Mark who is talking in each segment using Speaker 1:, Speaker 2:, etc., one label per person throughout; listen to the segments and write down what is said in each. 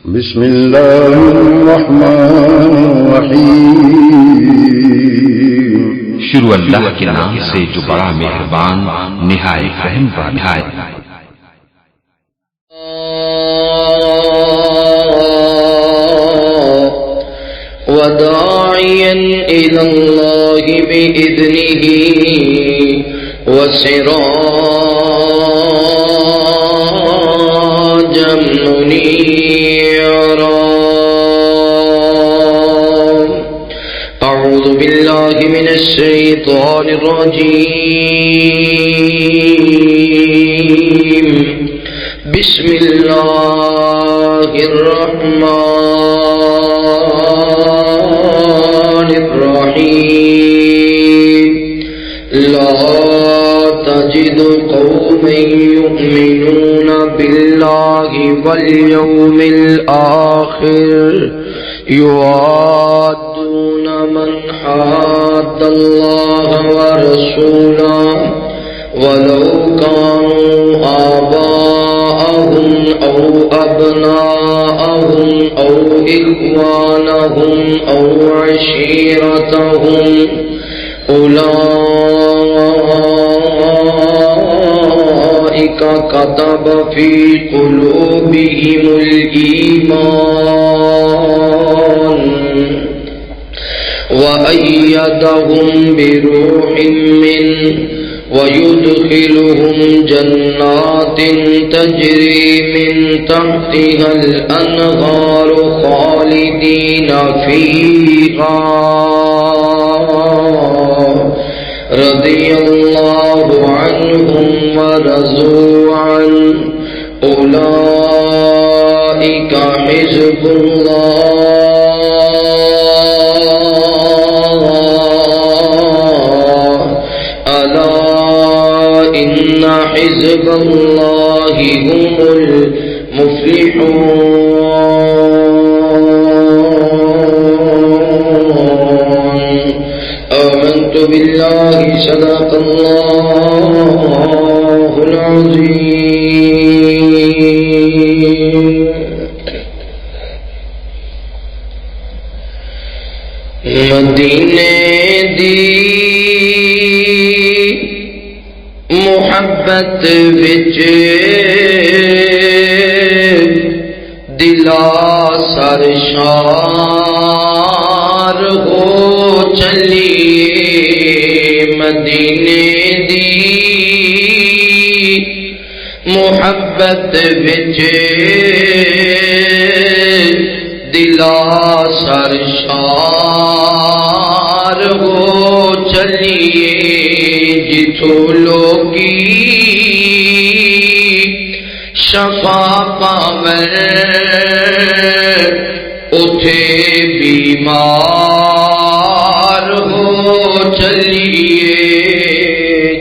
Speaker 1: بسم اللہ الرحمن الرحیم۔
Speaker 2: شروع اللہ کے نام سے جو بڑا مہربان نہایت رحم والا ہے۔
Speaker 3: وداعيا إلى الله بإذنه وسراجا منيرا أعوذ بالله من الشيطان الرجيم بسم الله الرحمن الرحيم لا تجد قوما يؤمنون بالله واليوم الآخر يوادون من حاد الله ورسوله ولو كانوا آباءهم أو أبناءهم أو إخوانهم أو عشيرتهم أولئك كتب في قلوبهم الإيمان وأيدهم بروح منه ويدخلهم جنات تجري من تحتها الأنهار خالدين فيها رضي الله عنهم ورضوا عنه أولئك حزب الله ألا إن حزب الله هم المفلحون آمنت بالله صدق الله العظيم مدینے دی محبت وچ دلا سرشار ہو چلیے مدینے دی محبت وچ دلا سرشار ہو چلیے جتھوں لوگی شفا پاون اٹھے بیمار ہو چلیے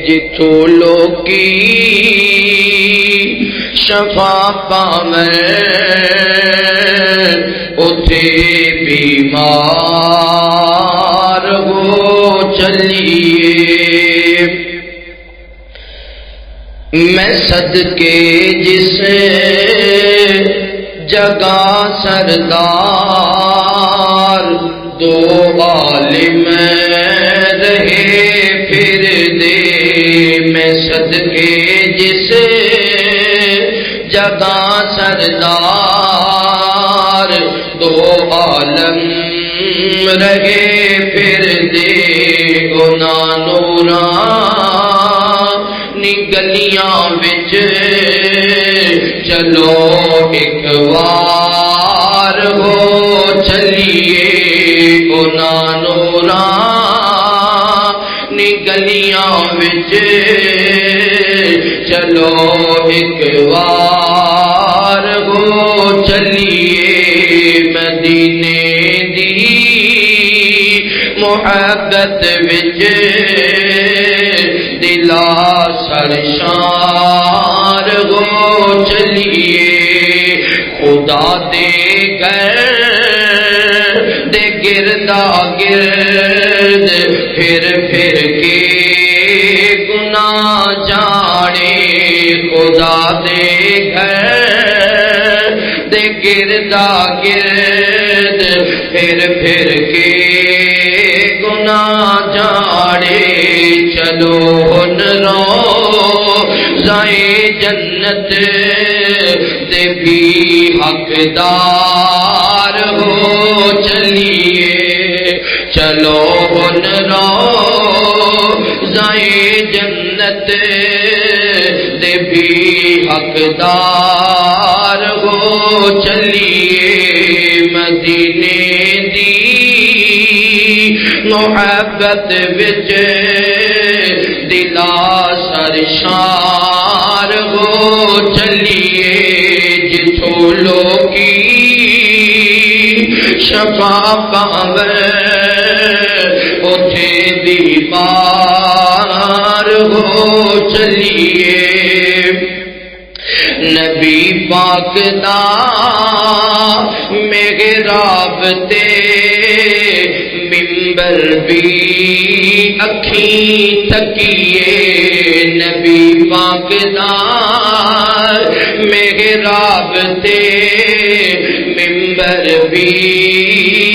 Speaker 3: جتھوں لوگی شفا پاون اٹھے بیمار ہو چلیے میں صدقے جس جگہ سردار دو عالم رہے پھر دے میں صدقے جس جگہ سردار دو عالم رہے پھر دے گناہ نورانی گلیاں وچ چلو ایک وار ہو چلیے گناہ نورانی گلیاں وچ چلو ایک وار ہو چلیے مدینے دی محبت وچ دلا سرشار ہو چلیے خدا دے گھر دے گردا گرد پھر پھر کے گناہ جانے خدا دے گھر دے گردا گرد پھر کے گناہ جاڑے چلو ہن روضائے جنت دے بھی حقدار ہو چلیے چلو ہن روضائے جنت دے بھی حقدار ہو چلیے مدینے دی محبت وچ دلا سرشار ہو چلیے جتھوں لوکی شفا پاوے اٹھے دیوار ہو چلیے نبی پاک دا محراب تے ممبر بھی اکھیں تکیے نبی پاک دا محراب تے ممبر بھی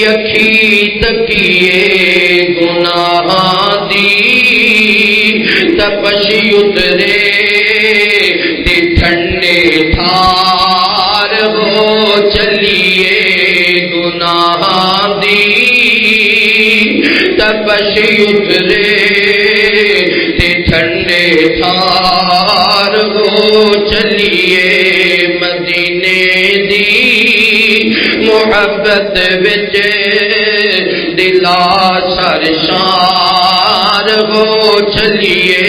Speaker 3: اکھیں تکیے گناہ دی تپش اترے تے ٹھنڈے تھار ہو چلیے گناہ دی تپش اترے تے ٹھنڈے تھار ہو چلیے مدینے دی محبت وچ دلا سرشار ہو چلیے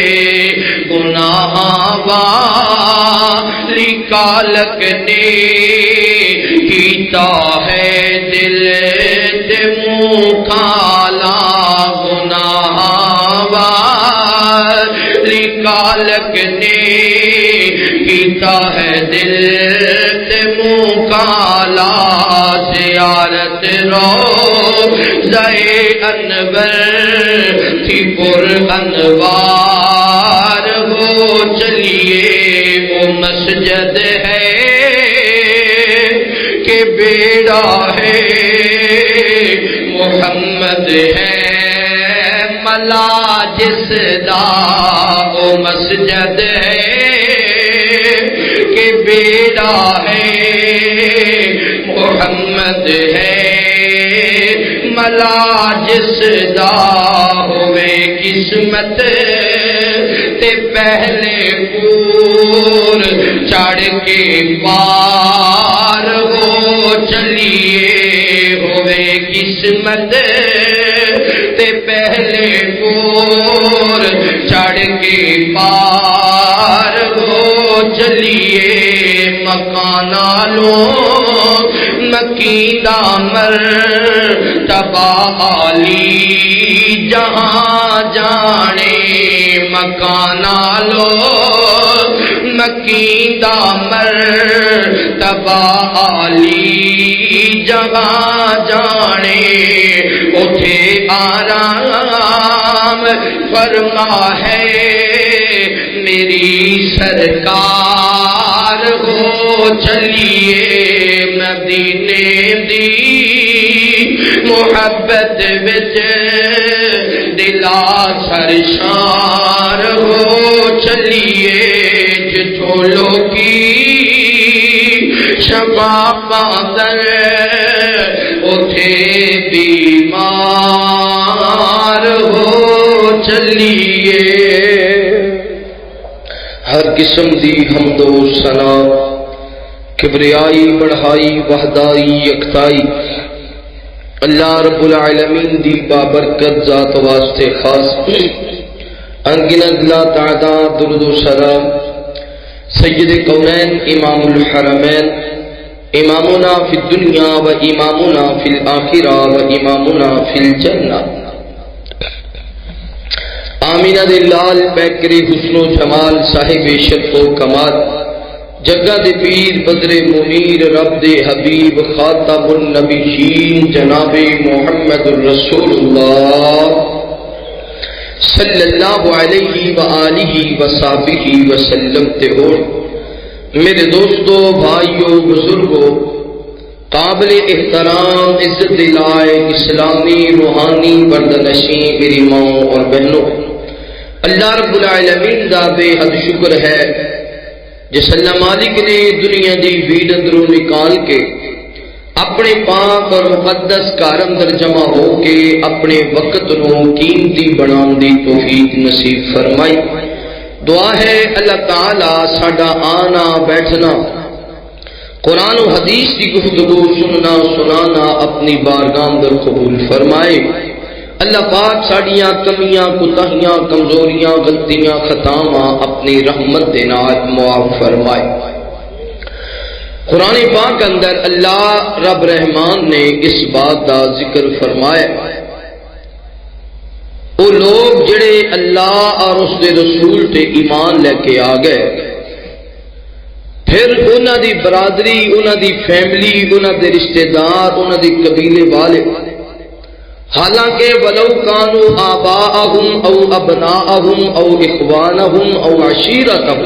Speaker 3: گناہ والی کالک نے کیتا ہے دل تے منہ کالا گناہ والی کالک نے کیتا ہے دل تے منہ کالا زیارت روضائے انور تھی پر انوار ہو چلیے وہ مسجد ہے کہ بیڑا ہے محمد ہے ملا جس دا وہ مسجد ہے کہ بیڑا ہے محمد ہے ملا جس دا ہوئے قسمت تے پہلے پور چڑھ کے پار ہو چلیے ہوئے قسمت تے پہلے پور چڑھ کے پار ہو چلیے مکانالوں مکینہ مرتبہ عالی جہاں جانے مکانالوں مکینہ مرتبہ عالی جہاں جانے اٹھے آرام فرما ہے میری سرکار ہو چلیے مدینے دی محبت وچ دلا سرشار ہو چلیے جتھوں لوکی شفا پاندر اٹھے بیمار ہو چلیے
Speaker 4: ہر قسم دی حمد و ثنا کبریائی بڑھائی وحدائی یکتائی اللہ رب العالمین دی بابرکت ذات واسطے خاص انگنت لا تعداد درود و سلام سید کونین امام الحرمین امامنا فی الدنیا و امامنا فی الآخرہ و امامنا فی الجنہ آمینہ دلال پیکری حسن و جمال صاحب شرف و کمال جگہ دے پیر بدر منیر رب دے حبیب خاتم النبیین جناب محمد الرسول اللہ صلی اللہ علیہ وآلہ وصحبہ وسلم تے ہو میرے دوستو بھائیو بزرگو قابل احترام عزت لائق اسلامی روحانی بردنشیں میری ماں اور بہنوں، اللہ رب العالمین دا بے حد شکر ہے جس اللہ مالک نے دنیا دی بھیڑ اندروں نکال کے اپنے پاک اور مقدس گھر اندر جمع ہو کے اپنے وقت نو قیمتی بنان دی توفیق نصیب فرمائی۔ دعا ہے اللہ تعالی ساڈا آنا بیٹھنا، قرآن و حدیث کی گفتگو سننا سنانا اپنی بارگاہ اندر قبول فرمائے۔ اللہ پاک ساڈیاں کمیاں کوتاہیاں کمزوریاں غلطیاں خطاواں اپنی رحمت دے نال معاف فرمائے۔ قرآن پاک اندر اللہ رب رحمان نے اس بات کا ذکر فرمایا، وہ لوگ جڑے اللہ اور اس دے رسول تے ایمان لے کے آ گئے، پھر انہاں دی برادری، انہاں دی فیملی، انہاں دے رشتہ دار، انہاں دی قبیلے والے، حالانکہ ولو کانوا آباءہم او ابناءہم او اخوانہم او عشیرتہم،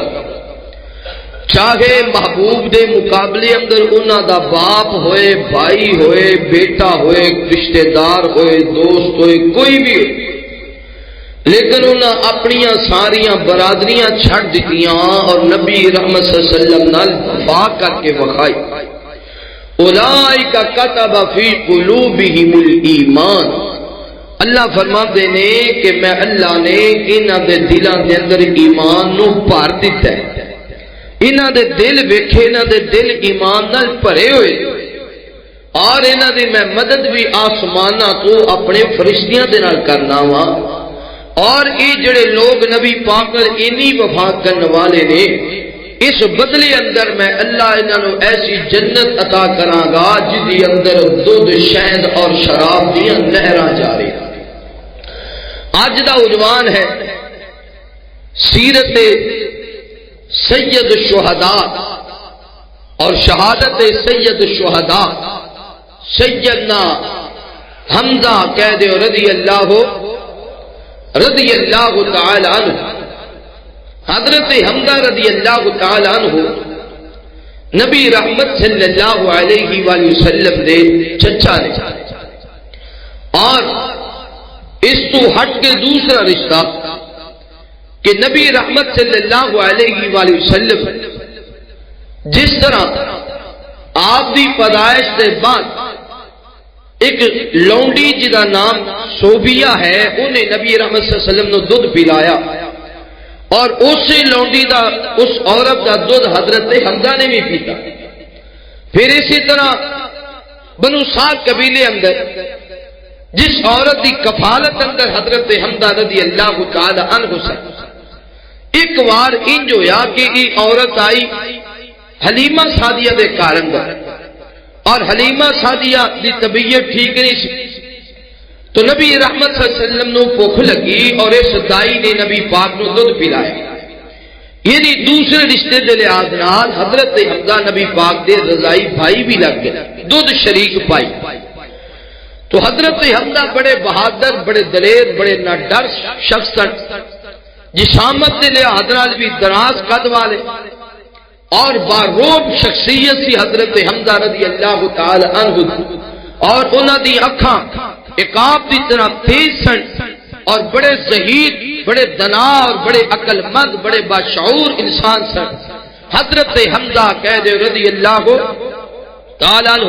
Speaker 4: چاہے محبوب دے مقابلے اندر انہاں دا باپ ہوئے، بھائی ہوئے، بیٹا ہوئے، رشتہ دار ہوئے، دوست ہوئے، کوئی بھی ہوئے، لیکن انہاں اپنیاں ساریاں برادریاں چھڑ دتیاں اور نبی رحمت صلی اللہ علیہ وسلم نال وفا کر کے وکھائی۔ اولئک کتب فی قلوبہم الایمان، اللہ فرماتے نے کہ میں اللہ نے انہاں دے دلاں دے اندر ایمان نو بھر دتا ہے، انہاں دے دل ویکھے، انہاں دے دل ایمان نال بھرے ہوئے، اور انہاں دی میں مدد بھی آسماناں تو اپنے فرشتیاں دے نال کرنا وا، اور یہ جڑے لوگ نبی پاک نال اینی وفا کرنے والے نے، اس بدلے اندر میں اللہ انہاں نو ایسی جنت عطا کراں گا جس دے اندر دودھ شہد اور شراب دیاں نہراں جاری۔ آج دا عنوان ہے سیرت سید الشہداء اور شہادت سید الشہداء سیدنا حمزہ قید رضی اللہ تعالی عنہ، حضرت حمزہ رضی اللہ تعالی عنہ نبی رحمت صلی اللہ علیہ وآلہ وسلم دے چچا نے، اور اس تو ہٹ کے دوسرا رشتہ کہ نبی رحمت صلی اللہ علیہ وآلہ وسلم جس طرح آپ دی پیدائش سے بعد ایک لونڈی جدا نام صوبیہ ہے، انہیں نبی رحمت صلی اللہ علیہ وسلم نے دودھ پلایا، اور اس لونڈی دا اس عورت دا دودھ حضرت حمزہ نے بھی پیتا۔ پھر اسی طرح بنو سعد قبیلے اندر جس عورت دی کفالت اندر حضرت حمزہ رضی اللہ تعالی عنہ سے ایک بار انج ہویا کہ یہ عورت آئی حلیمہ سعدیہ دے گھر اندر، اور حلیمہ سعدیہ دی طبیعت ٹھیک نہیں سی، تو نبی رحمت صلی اللہ علیہ وسلم نو بھوک لگی اور اس دائی نے نبی پاک نو دودھ پلایا، یعنی دوسرے رشتے دے لحاظ نال حضرت حمزہ نبی پاک دے رضائی بھائی بھی لگ گئے، دودھ شریک پائی۔ تو حضرت حمزہ بڑے بہادر، بڑے دلیر، بڑے نہ ڈر شخص، جسامت دے لحاظ نال بھی دراز قد والے اور باروب شخصیت سی حضرت حمزہ رضی اللہ تعالی عنہ، اور انہاں دی اکھاں عقاب دی طرح تیز سن، اور بڑے ذہین، بڑے دنا اور بڑے عقل مند، بڑے باشعور انسان سن حضرت حمزہ قید رضی اللہ تعالی عنہ۔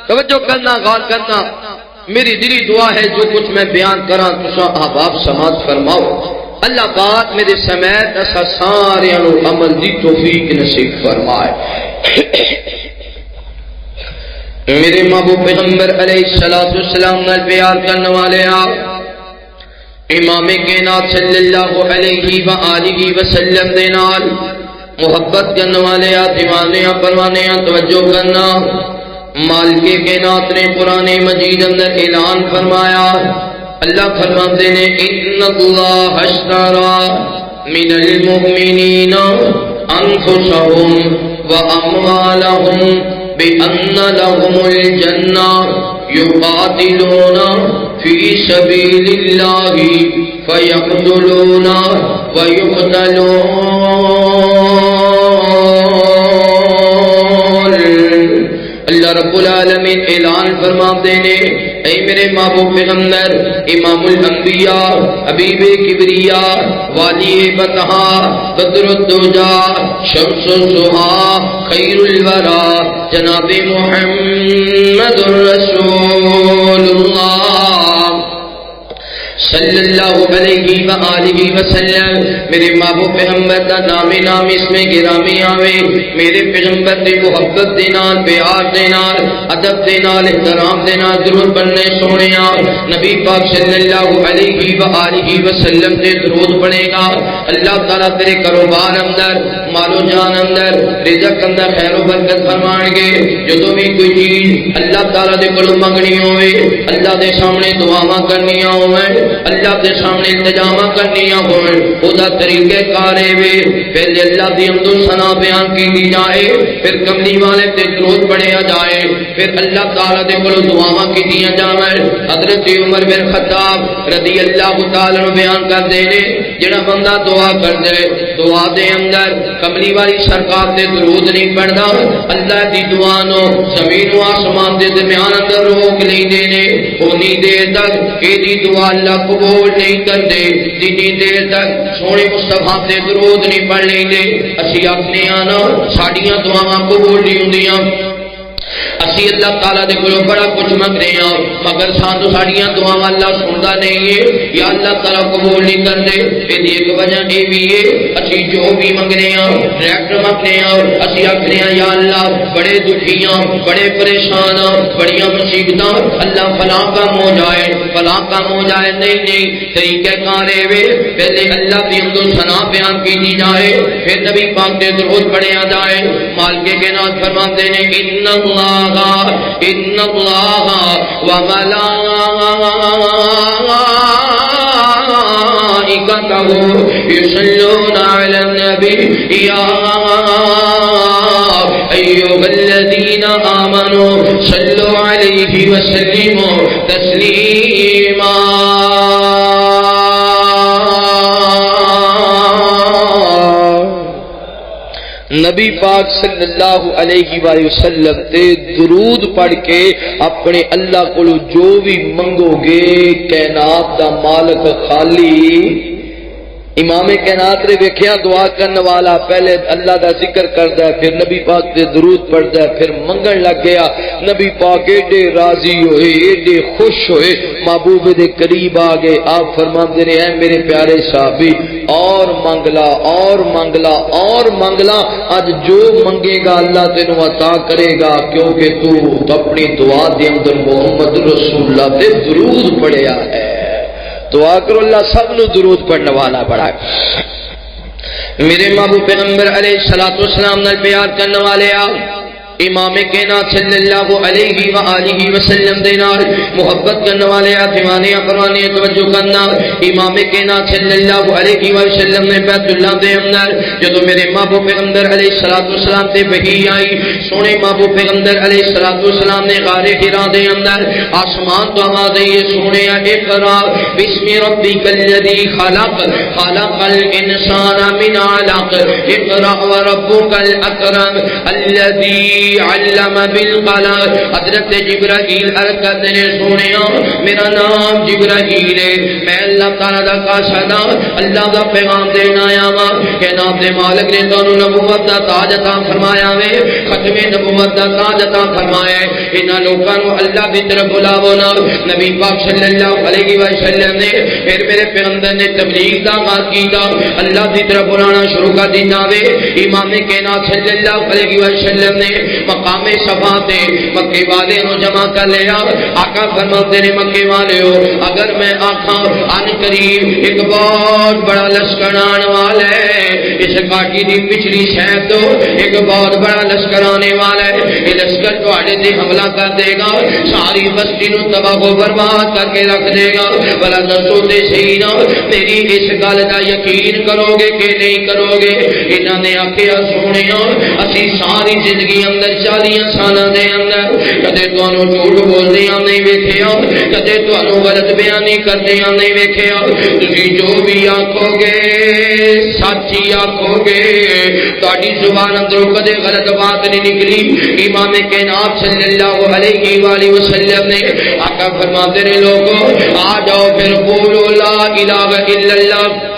Speaker 4: توجہ کرنا، غور کرنا، میری دلی دعا ہے جو کچھ میں بیان کراں تساں احباب سماعت فرماؤ، اللہ پاک میرے سمیت ایسا سارے عمل دی توفیق نصیب فرمائے۔ میرے محبوب پیغمبر علیہ السلام نال پیار کرنے والے آپ امام کائنات صلی اللہ علیہ وآلہ وسلم دے نال محبت کرنے والے آپ دیوانے پروانے توجہ کرنا۔ مالک کائنات نے قرآن مجید اندر اعلان فرمایا، اللہ فرماتے نے ان اللہ اشترى من المؤمنین انفسهم واموالهم بأن لهم الجنة يقاتلون في سبيل الله فيقتلون ويقتلون۔ اللہ اللہ رب العالمین اعلان فرماتے ہیں اے میرے محبوب پیغمبر امام الانبیاء حبیب کبریاء والی بطحا بدر الدجا شمس الضحا خیر الورا جناب محمد رسول اللہ صلی اللہ علیہ وآلہ وسلم میرے محبوب پیغمبر دا نام اس میں گرامی آوے میرے پیغمبر دے محبت دے نال پیار دے نال ادب دے نال احترام دے نال درود پڑھنے سونیا نبی پاک صلی اللہ علیہ وآلہ وسلم دے درود پڑھے گا اللہ تعالیٰ تیرے کاروبار اندر مال و جان اندر رزق اندر خیر و برکت فرمائیں گے جدوں بھی کوئی چیز اللہ تعالیٰ دے کولوں منگنی ہوئے اللہ دے سامنے دعاواں کرنیاں ہوئے اللہ کے سامنے التجاواں کرنیاں ہوئے خدا طریقے کارے وے پہلے اللہ دی حمد و ثنا بیان کی جائے پھر کملی والے تے درود پڑھیا جائے پھر اللہ تعالی دے کولوں دعاواں کیتیاں جاویں حضرت عمر بن خطاب رضی اللہ تعالی عنہ بیان کردے نے جڑا بندہ دعا کردے دعا دے اندر کملی والی سرکار تے درود نہیں پڑھدا اللہ دی دعا نو زمین و آسمان دے درمیان اندر روک لیندے نے اونی دیر تک اے دی دعا اللہ قبول نہیں کرتے جتنی دیر تک سونے مصطفیٰ تے درود نہیں پڑھ لیندے اسی اپنے آنا ساڑیاں دعاواں قبول نہیں ہوندیاں اسی اللہ تعالیٰ دے کولوں بڑا کچھ منگتے ہیں مگر سانو ساڑیاں دعاواں اللہ سندا نہیں ہے یا اللہ تعالیٰ قبول نہیں کرتے یہ ایک وجہ یہ بھی ہے اسی جو بھی منگنے ہیں ڈائریکٹ منگنے ہیں اسی آکھنے ہیں یا اللہ بڑے دکھیاں بڑے پریشان بڑیاں مصیبتاں اللہ فلاں کام ہو جائے فلاں کام ہو جائے نہیں طریقہ کارے وے پہلے اللہ کی حمد و ثنا بیان کی جائے پھر نبی پاک دے درود پڑھیا جائے مالک کے نام فرماتے ہیں ان اللہ وملائکتہ یصلون علی النبی یا ایھا الذین آمنوا صلوا علیہ وسلموا تسلیما نبی پاک صلی اللہ علیہ وآلہ وسلم تے درود پڑھ کے اپنے اللہ کو جو بھی منگو گے کائنات دا مالک خالی امام کائنات نے ویکھیا دعا کرنے والا پہلے اللہ دا ذکر کردا ہے پھر نبی پاک تے درود پڑھدا ہے پھر منگن لگ گیا نبی پاک ایڈے راضی ہوئے ایڈے خوش ہوئے محبوب دے قریب آ گئے آپ فرماندے نے اے میرے پیارے صحابی اور منگلا اور منگلا اور منگلا اج جو منگے گا اللہ تینوں عطا کرے گا کیونکہ تو اپنی دعا دے اندر محمد رسول اللہ تے درود پڑھیا ہے دعا کرو اللہ سب نو درود پڑھنے والا بڑا ہے میرے محبوب پیغمبر علیہ الصلوۃ والسلام نال پیار کرنے والے امام کائنات صلی اللہ علیہ وآلہ وسلم دے نال محبت کرنے والے دیوانے پروانے توجہ کرنا امام کائنات صلی اللہ علیہ وسلم نے بیت اللہ دے اندر جدوں میرے محبوب پیغمبر علیہ الصلوۃ والسلام تے وحی آئی سونے محبوب پیغمبر علیہ الصلوۃ والسلام نے غار حرا دے اندر آسمان تو آواز آئی سونے اقرا بسم ربک الذی خلق خلق الانسان من علق اقرا وربک الاکرم الذی علم بالقلم حضرت جبرائیل عرض کرتے ہیں سونیا میرا نام جبرائیل ہے میں اللہ تعالیٰ دا قاصد اللہ دا پیغام دینا آیا ہاں کہ نام دے مالک نے تانوں نبوت دا تاج عطا فرمایا ہے ختم نبوت دا تاج عطا فرمایا ہے انہاں لوکاں نوں اللہ دی طرف بلاو نا نبی پاک صلی اللہ علیہ وسلم نے پھر میرے پیغمبر نے تبلیغ دا آغاز کیتا اللہ دی طرف بلانا شروع کر دیتا وے امام کائنات صلی اللہ علیہ وسلم نے مقام صفا تے مکے والے نو جمع کر لیا آقا فرماتے نے مکے والے ہو اگر میں آقا ان قریب ایک بہت بڑا لشکر آنے والا ہے اس گھاٹی دی پچھلی شہر تو ایک بہت بڑا لشکر آنے والا ہے یہ لشکر تواڈے تے حملہ کر دے گا ساری بستی نو تباہ و برباد کر کے رکھ دے گا بلا دسو تے صحیح نا میری اس گل دا یقین کرو گے کہ نہیں کرو گے انہاں نے آکھیا سونیا اسی ساری زندگی
Speaker 3: اندر 40 سالاں دے اندر کدے تانوں جھوٹ بولدیاں نہیں ویکھیا کدے تانوں غلط بیانی کردیاں نہیں ویکھیا تسی جو بھی آکھو گے سچ ہی آکھو گے تہاڈی زبان اندروں کدے غلط بات نہیں نکلی امام کائنات صلی اللہ علیہ وآلہ وسلم نے آقا فرماتے نے لوگوں آ جاؤ پھر بولو لا الہ الا اللہ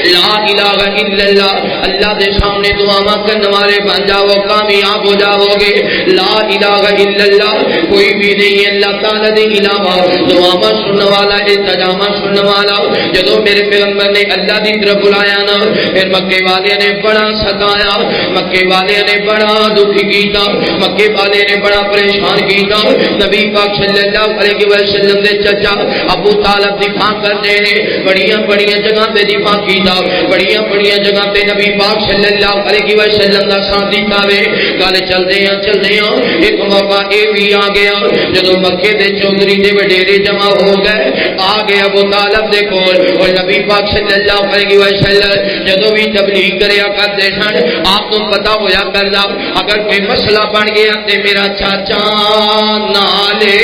Speaker 3: لا الہ الا اللہ اللہ دے سامنے دعاواں کرنے والے بن جاؤ کامیاب ہو جاؤ گے لا الہ الا اللہ کوئی بھی نہیں اللہ تعالی دے علاوہ دعاواں سننے والا التجاواں سننے والا جدوں میرے پیغمبر نے اللہ دی طرف بلایا نا پھر مکے والے نے بڑا ستایا مکے والے نے بڑا دکھی کیتا مکے والے نے بڑا پریشان کیتا نبی پاک صلی اللہ علیہ وسلم دے چچا ابو طالب دفاع کرتے ہیں بڑیاں جگہ تے دفاع کیتا بڑیاں جگہ تے نبی پاک صلی اللہ علیہ وسلم دا ساتھ دیتا وے گل چلدے ہیں ایک موقع اے بھی آ گیا جدوں مکے دے چودھری دے وڈیرے جمع ہو گئے آ گیا ابو طالب دے کول اور نبی پاک صلی اللہ علیہ وسلم جدوں بھی تبلیغ کریا کرتے سن آپ کو پتا ہویا کردا اگر کوئی مسئلہ بن گیا تے میرا چاچا نالے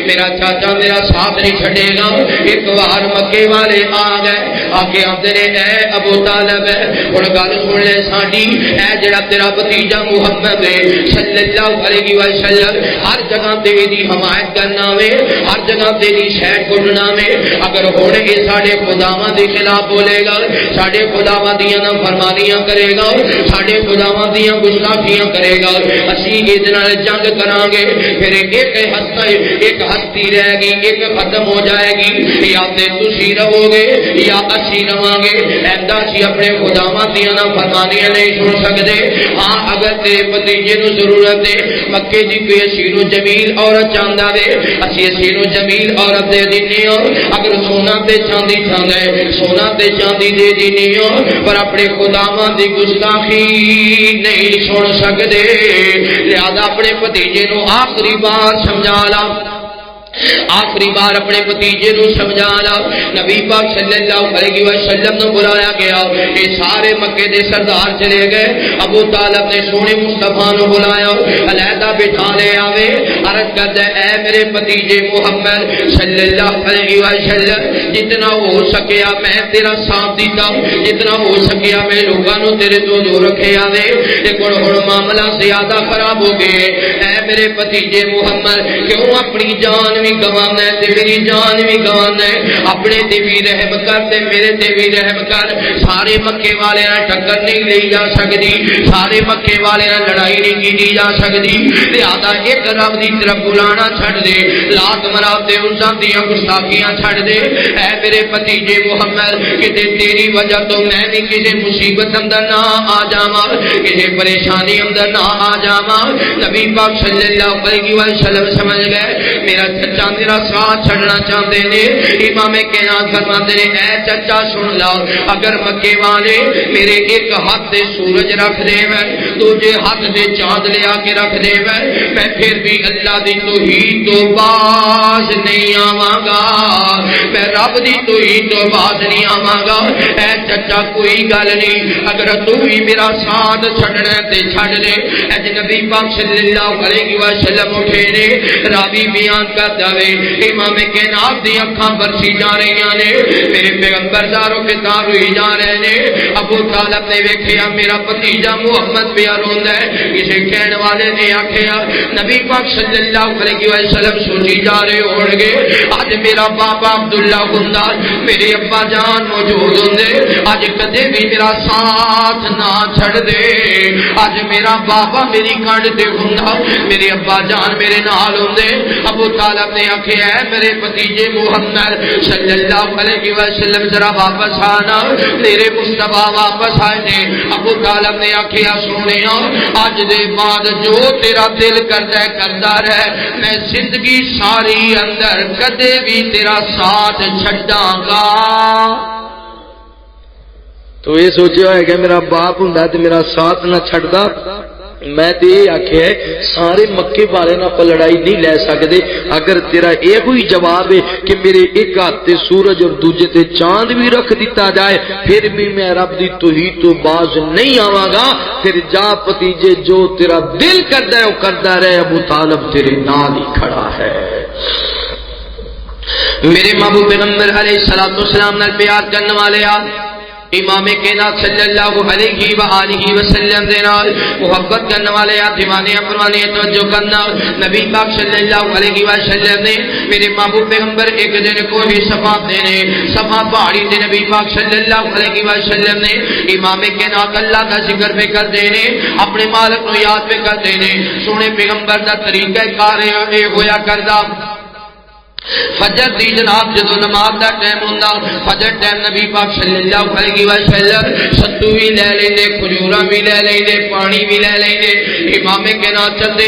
Speaker 3: میرا چاچا میرا ساتھ نہیں چھڑے گا ایک بار مکے والے آ گئے آگے آتے نے اے ابو طالب اور گل سن لے ساڈی اے جڑا تیرا بھتیجا محمد ہے صلی اللہ علیہ وسلم ہر جگہ تے دی حمایت کرنا وے ہر جگہ تے دی شہر کڈنا وے اگر ہن اے ساڈے خداواں دے خلاف بولے گا ساڈے خداواں دیاں نافرمانیاں کرے گا ساڈے خداواں دیاں گستاخیاں کرے گا اسی اس نال جنگ کران گے پھر ایک ہستی رہے گی ایک ختم ہو جائے گی یا تے تسی رہو گے یا اسی رواں گے ایسا سی اپنے خداواں دیاں نافرمانیاں نہیں سن سکتے ہاں اگر تیرے بھتیجے نو ضرورت ہے مکے دی کوئی اسیرو جمیل عورت چاہندا وے اسی اسیرو جمیل عورت دے دینی ہو اگر سونا تے چاندی چاہندا ہے سونا تے چاندی دے دینی ہو پر اپنے خداواں دی گستاخی نہیں سن سکتے لہذا اپنے بھتیجے نو آخری بار سمجھا لا آخری بار اپنے بھتیجے نو سمجھانا نبی پاک صلی اللہ علیہ وسلم نے بلایا گیا یہ سارے مکے دے سردار چلے گئے ابو طالب نے سونے مصطفیٰ نو بلایا علیحدہ بٹھا لے آوے عرض کرتا اے میرے بھتیجے محمد صلی اللہ علیہ وسلم جتنا ہو سکیا میں تیرا ساتھ دیتا جتنا ہو سکیا میں لوگاں نو تیرے تو دور رکھے آوے لیکن ہن معاملہ زیادہ خراب ہو گئے اے میرے بھتیجے محمد کیوں اپنی جان بھی گوانا ہے تے میری جان بھی گوانا ہے اپنے تے بھی رحم کر تے میرے تے بھی رحم کر سارے مکے والے ٹکر نہیں لئی جا سکتی سارے مکے والے لڑائی نہیں کی جا سکتی لہذا ایک رب دی طرف بلانا چھڑ دے لات مراتے انساں دیاں گستاخیاں چھڑ دے اے میرے بھتیجے محمد کہ تیری وجہ تو میں بھی کسی مصیبت اندر نہ آ جاواں کسی پریشانی اندر نہ آ جاواں نبی پاک صلی اللہ علیہ وسلم سمجھ گئے میرا چچا میرا ساتھ چھڑنا چاہتے ہیں امام کائنات فرماتے ہیں اے چچا سن لاؤ اگر مکے والے میرے ایک ہاتھ دے سورج رکھ دے میں دوجے ہاتھ دے چاند لے آ کے رکھ دے میں پھر بھی اللہ دی توحید تو باز نہیں آواں گا میں رب دی توحید تو باز نہیں آواں گا اے چچا کوئی گل نہیں اگر تو بھی میرا ساتھ چھڑنا تے چھڑ لے اج نبی پاک صلی اللہ علیہ وسلم اٹھے نے راوی بیان کا دعوے امام کائنات دی اکھاں برسی جا رہی نے میرے پیغمبر زاروں کے تار ہوئی جا رہے نے ابو طالب نے ویکھیا میرا بھتیجا محمد پیا روندا ہے کسے کہنے والے نے آکھیا نبی پاک صلی اللہ علیہ وسلم سوچی جا رہے ہون گے اج میرا بابا عبداللہ ہوندا میرے ابا جان موجود ہوندے اج کدے بھی میرا ساتھ نہ چھڑ دے اج میرا بابا میری کانڈ تے ہوندا میرے ابا جان میرے نال ہوندے ابو طالب نے آکھیا ہے میرے بھتیجے محمد صلی اللہ علیہ وسلم ذرا واپس آنا میرے مصطفیٰ واپس آئے نے ابو طالب نے آکھیا سونیا اج دے بعد جو تیرا دل کردا ہے کردا رہ میں زندگی ساری اندر کدے بھی تیرا ساتھ چھڈاں گا تو یہ سوچیا ہے کہ میرا باپ ہوندا تے میرا ساتھ نہ چھڈدا
Speaker 4: میں تے یہ آخیا ہے سارے مکے والے نہ پر لڑائی نہیں لے سکتے. اگر تیرا یہ کوئی جواب ہے کہ میرے ایک ہاتھ تے سورج اور دوجے تے چاند بھی رکھ دیتا جائے پھر بھی میں رب دی توحید تو باز نہیں آواں گا، پھر جا پتیجے جو تیرا دل کردا ہے وہ کردا رہے، ابو طالب تیرے نال ہی کھڑا ہے.
Speaker 3: میرے محبوب پیغمبر علیہ الصلوۃ والسلام نال پیار کرنے والے آپ امام کائنات صلی اللہ علیہ وآلہ وسلم دے نال محبت کرنے والے آپ دیوانے فرمانے توجہ کرنا. نبی پاک صلی اللہ علیہ وسلم نے میرے محبوب پیغمبر ایک دن کو ہی صفا دینے صفا پہاڑی تے نبی پاک صلی اللہ علیہ وسلم نے امام کائنات اللہ کا ذکر پہ کر دینے، اپنے مالک کو یاد پہ کر دینے. سونے پیغمبر دا طریقہ کار ہویا کردا فجر دی جناب جدو نماز دا ٹائم ہوندا فجر ٹائم نبی پاک صلی اللہ علیہ وسلم ستو بھی لے لیندے، کھجوراں بھی لے لیندے، پانی بھی لے لیندے. امام کائنات چلدے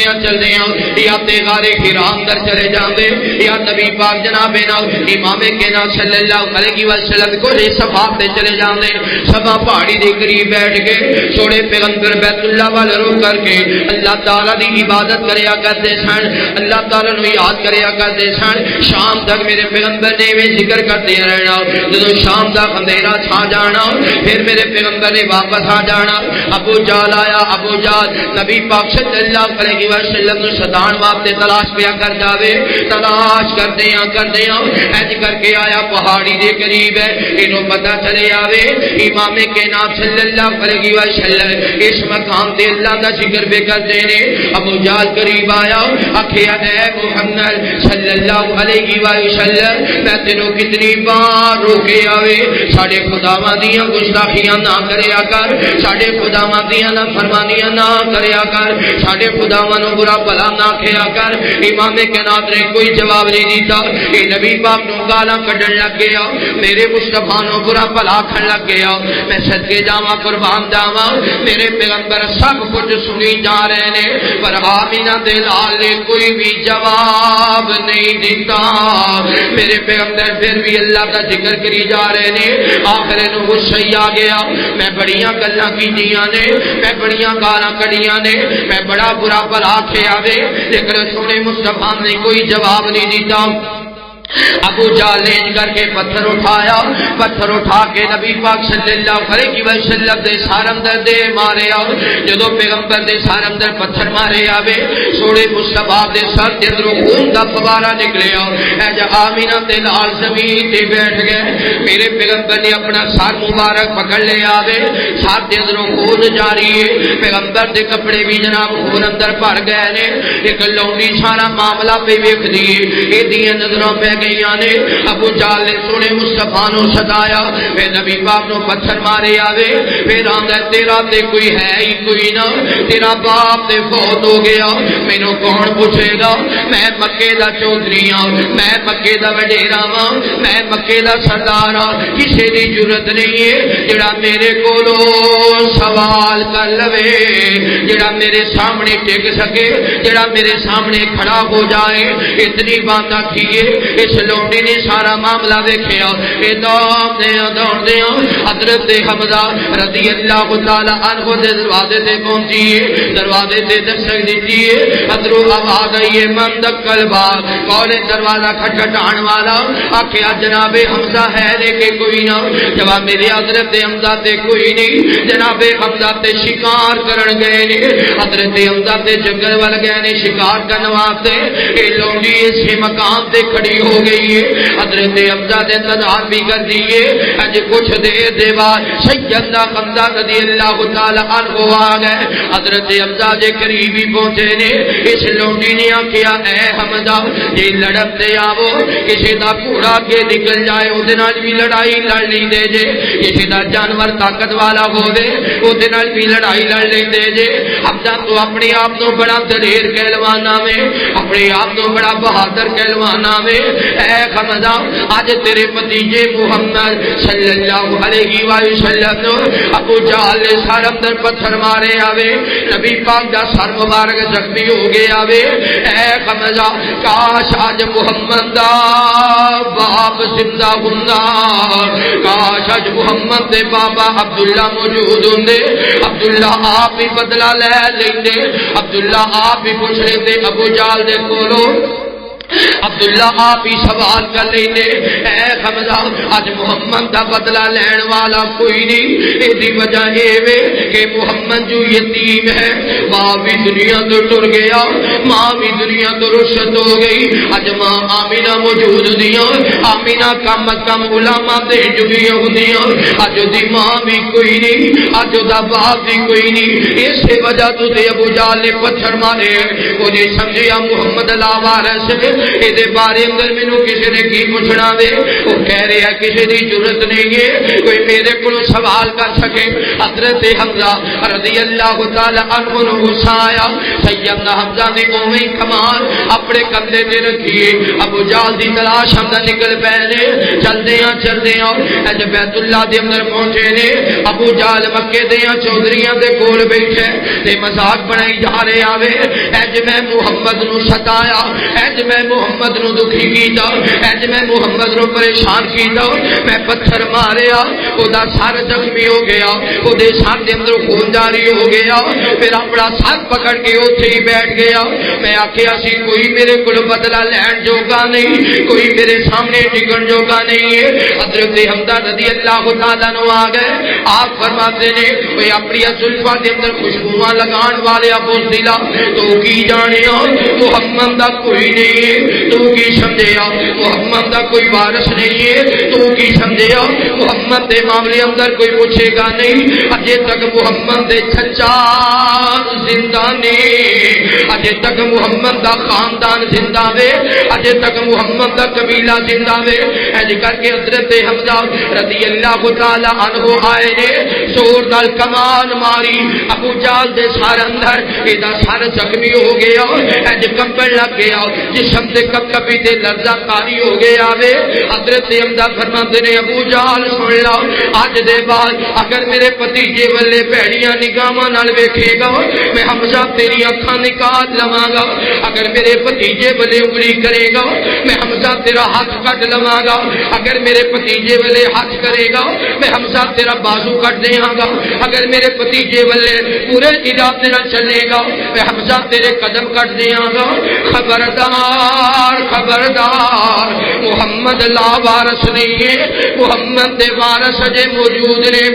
Speaker 3: ہیں یا تے غار حرا اندر چلے جاندے یا نبی پاک جناب نال امام کائنات صلی اللہ علیہ وسلم کو صفا تے چلے جاندے. صفا پہاڑی دے قریب بیٹھ کے سونے پیغمبر بیت اللہ وال رخ کر کے اللہ تعالی دی عبادت کریا کرتے سن، اللہ تعالی نو یاد کریا کرتے سن. شام تک میرے پیغمبر نے میں ذکر کرتے رہنا، جدو شام تک اندھیرا چھا جانا پھر میرے پیغمبر نے واپس آ جانا. ابو جال آیا، ابو جال نبی پاک صلی اللہ علیہ وسلم نے سدان واسطے تلاش پیا کر جاوے، تلاش کرتے ہیں ایج کر کے آیا پہاڑی دے قریب ہے، انہوں پتہ چلے آوے امام کائنات صلی اللہ علیہ وسلم اس مقام تے اللہ کا ذکر بھی کرتے ہیں. ابو جال قریب آیا، آکھیا اے محمد صلی اللہ علیہ وسلم میں تینوں کتنی بار روکے آوے ساڈے خداواں دیاں گستاخیاں نہ کریا کر، ساڈے خداواں دیاں نافرمانیاں نہ کریا کر، ساڈے خداواں نو برا بھلا نہ کھیا کر. امام کائنات نے کوئی جواب نہیں دیتا. اے نبی پاک نو گالاں کڈن لگ گیا، میرے مصطفیٰ نو برا بھلا کھن لگ گیا. میں صدقے جاواں قربان جاواں میرے پیغمبر سب کچھ سنی جا رہے نے پر آمینہ دے لال نے کوئی بھی جواب نہیں دیتا. میرے پیغمبر پھر بھی اللہ کا ذکر کری جا رہے نے. آخر نو غصہ آ گیا، میں بڑیاں گلاں کیتیاں نے، میں بڑیاں گالاں کڈیاں نے، میں بڑا برا بھلا کھیا وے لیکن سونے مصطفیٰ نے کوئی جواب نہیں دیتا. ابو جال نے کر کے پتھر اٹھایا، پتھر اٹھا کے نبی پاک صلی اللہ علیہ وسلم دے سار اندر دے مارے آ. جدو پیغمبر دے سار اندر پتھر مارے آوے سونے مصطفیٰ دے سر دے اندروں خون دا فوارہ نکلے آ. اے جا آمینہ تے لال زمین تے بیٹھ گئے. میرے پیغمبر نے اپنا سر مبارک پکڑ لے آوے، سر دے اندروں خون جاری ہے. پیغمبر دے کپڑے بھی جناب خون اندر بھر گئے نے. ایک لونڈی سارا معاملہ پہ ویکھدی ہے، اے دیاں نظراں پہ نے. ابو جال نے سونے مصطفیٰ نو سدایا، اے نبی پاک نو پتھر مارے آوے پھر آندا تیرا تے کوئی ہے ہی کوئی نہ، تیرا باپ تے فوت ہو گیا، مینوں کون پوچھے گا؟ میں مکے دا چودھری ہاں، میں مکے دا وڈیرا ہاں، میں مکے دا سردار ہاں. کسے دی ضرورت نہیں ہے جڑا میرے کولو سوال کر لوے، جڑا میرے سامنے ٹک سکے، جڑا میرے سامنے کھڑا ہو جائے. اتنی بات آکھی ہے. اس لونڈی نے سارا معاملہ دیکھیا، اے دوڑدیاں حضرت حمزہ رضی اللہ تعالی عنہ دے دروازے تے پہنچی ہے. دروازے تے دستک دیتی ہے، ادرو آواز آئی ہے من دکل باب. کون دروازہ کھٹکھٹان والا؟ آکھیا جناب حمزہ ہے لیکن کوئی نہ. جواب میرے حضرت حمزہ تے کوئی نہیں. جناب حمزہ تے شکار کرن گئے نے، حضرت حمزہ تے جنگل ول گئے نے شکار کرن واسطے. اے لونڈی اس مقام تے کھڑی ہو گئی ہے. حضرت حمزہ نے انتظار بھی کر دیے. اج کچھ دیر دے بعد سیدنا حمزہ رضی اللہ تعالی عنہ آ گئے. حضرت حمزہ دے قریب ہی پہنچے نے. اس لونڈی نے آکھیا اے حمزہ جے لڑن تے آو، کسی دا گھوڑا کے نکل جائے او دے نال بھی لڑائی لڑ نہیں دے جے، کسی دا جانور طاقت والا ہوے او دے نال بھی لڑائی لڑ نہیں دے جے. حمزہ تو اپنے آپ تو بڑا دلیر کہلوانا میں، اپنے آپ تو بڑا بہادر کہلوانا میں. اے حمزہ آج تیرے بھتیجے محمد صلی اللہ علیہ وسلم ابو جہل نے سر اندر پتھر مارے آوے، نبی پاک دا سر مبارک زخمی ہو گیا آوے. اے حمزہ حمزہ کاش آج محمد دا باپ زندہ ہوندا، کاش آج محمد دے بابا عبداللہ موجود ہوندے، عبداللہ آپ ہی بدلہ لے لیندے، عبداللہ آپ ہی پوچھ لیندے ابو جہل دے کولوں، عبداللہ آپ ہی سوال کر لینے اے حمزہ آج محمد دا بدلہ لین والا کوئی نہیں، ایدی وجہ اے کہ محمد جو یتیم ہے، ماں بھی دنیا تو ٹر گیا، ماں بھی دنیا تو رخصت ہو گئی، اج ماں آمینہ موجود دیاں، آمینہ کم از کم علماء دے جڑیاں ہوندیاں، اج دی ماں بھی کوئی نہیں، اج دا باپ بھی کوئی نہیں، اس وجہ تو تے ابو جہل نے پتھر مارے، وہ نے سمجھیا محمد لاوارث یہ بارے اندر مینوں کسی نے کی پوچھنا وے، وہ کہہ رہا کسی کی ضرورت نہیں ہے کوئی میرے کو سوال کر سکے۔ حضرت حمزہ رضی اللہ تعالی عنہ نو غصہ آیا، سیدنا حمزہ نے اوویں کمان اپنے کندھے تے رکھیے، ابو جہل دی تلاش حمزہ نکل پے نے، چلدیاں اج بیت اللہ دے اندر پہنچے نے، ابو جہل مکے دیاں چودھریاں دے کول بیٹھے تے مذاق بنائی جا رہے آوے، اج میں محمد نو ستایا، اج میں محمد نو دکھی کیتا، اج میں محمد نو پریشان کیتا، میں پتھر ماریا، او دا سر زخمی ہو گیا، او دے سر دے اندر خون جاری ہو گیا، پھر اپنا سر پکڑ کے اوتھے ہی بیٹھ گیا، میں آکھیا سی کوئی میرے کول بدلہ لین جوگا نہیں، کوئی میرے سامنے ٹکن جوگا نہیں ہے۔ حضرت حمزہ رضی اللہ تعالیٰ عنہ آ گئے، آپ فرماتے نے کوئی اپنی زلفاں دے اندر خوشبوواں لگان والے ابو دلا تو کی جانیا محمد دا کوئی نہیں ہے، تو کی سمجھیا محمد دا کوئی وارث نہیں ہے، تو کی سمجھیا محمد دے معاملے اندر کوئی پوچھے گا نہیں، اجے تک محمد دے چچا زندہ نے، اجے تک محمد دا خاندان زندہ وے، اجے تک محمد دا قبیلہ زندہ وے۔ اج کر کے حضرت حمزہ رضی اللہ تعالی عنہ آئے نے، زور نال کمان ماری ابو جہل دے سر اندر، ایدا سر زخمی ہو گیا، اج کمبن لگ گیا، جسم تے کپی تے لرزہ کاری ہو گیا وے۔ حضرت حمزہ فرماتے نے ابو جہل سن لا، اج دے بعد اگر میرے بھتیجے والے بھڑیاں نگاہاں نال ویکھے گا میں حمزہ تیری اکھاں نکال لواں گا، اگر میرے بھتیجے والے انگلی کرے گا میں حمزہ تیرا ہاتھ کٹ لواں گا، اگر میرے بھتیجے والے ہاتھ کرے گا میں حمزہ تیرا بازو کٹ دیاں گا، اگر میرے بھتیجے والے پورے ارادے نال چلے گا میں حمزہ تیرے قدم کٹ دیاں گا۔ خبردار خبردار محمد لا وارث نہیں ہے، محمد دے وارث اجے موجود نے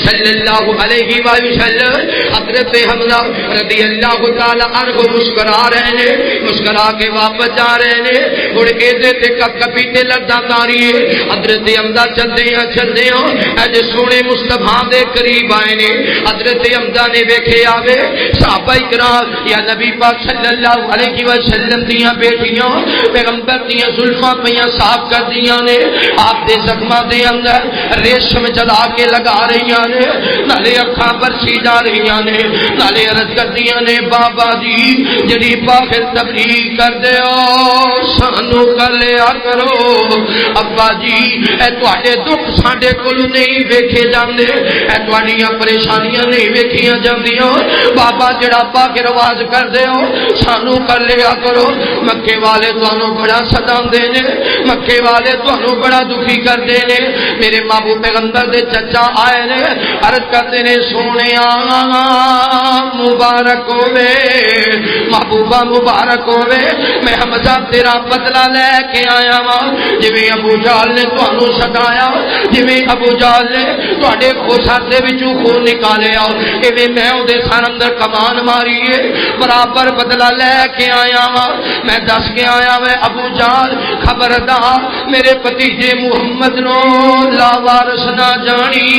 Speaker 3: صلی اللہ علیہ وآلہ وسلم۔ حضرت حمزہ رضی اللہ تعالی عنہ مسکرا رہے نے، مسکرا کے واپس جا رہے نے، اڑ کے تے کپ کپی تے لرزاں تاری ہے۔ حضرت حمزہ چلدے اج سونے مصطفیٰ دے قریب آئے نے، حضرت حمزہ نے ویکھے آوے صحابہ کرام یا نبی پاک صلی اللہ علیہ وسلم دیاں بیٹیاں پیغمبر دیاں زلفاں پیاں صاف کر دیاں نے، آپ دے زخماں دے اندر ریشم جلا کے لگا رہیاں نے، نالے اکھاں برسی جا رہیاں نے، نالے عرض کردیاں نے بابا جی جڑی باخر تبلیغ کر دیو سانو کر لیا کرو، ابا جی اے تواڈے دکھ ساڈے کول نہیں ویکھے جاندے، اے تواڈیاں پریشانیاں نہیں ویکھیاں جاندیاں، بابا جڑا باخر آواز کر دیو سانو کر لیا کرو۔ مکے والے تانوں بڑا ستاندے نے، مکے والے تانوں بڑا دکھی کردے نے، میرے محبوب پیغمبر دے چچا آئے نے، عرض کرتے نے سونیا مبارک ہوے محبوبہ مبارک ہوے، میں حمزہ تیرا بدلہ لے کے آیا ہاں، جویں ابو جہل نے تانوں ستایا، جویں ابو جہل نے تواڈے سر دے وچوں خون نکالیا، ایویں میں اودے سر اندر کمان ماری ہے، برابر بدلہ لے کے آیا ہاں۔ میں دس کے آیا میں ابو جہل خبردار میرے بھتیجے محمد نو لا وارث نہ جانی۔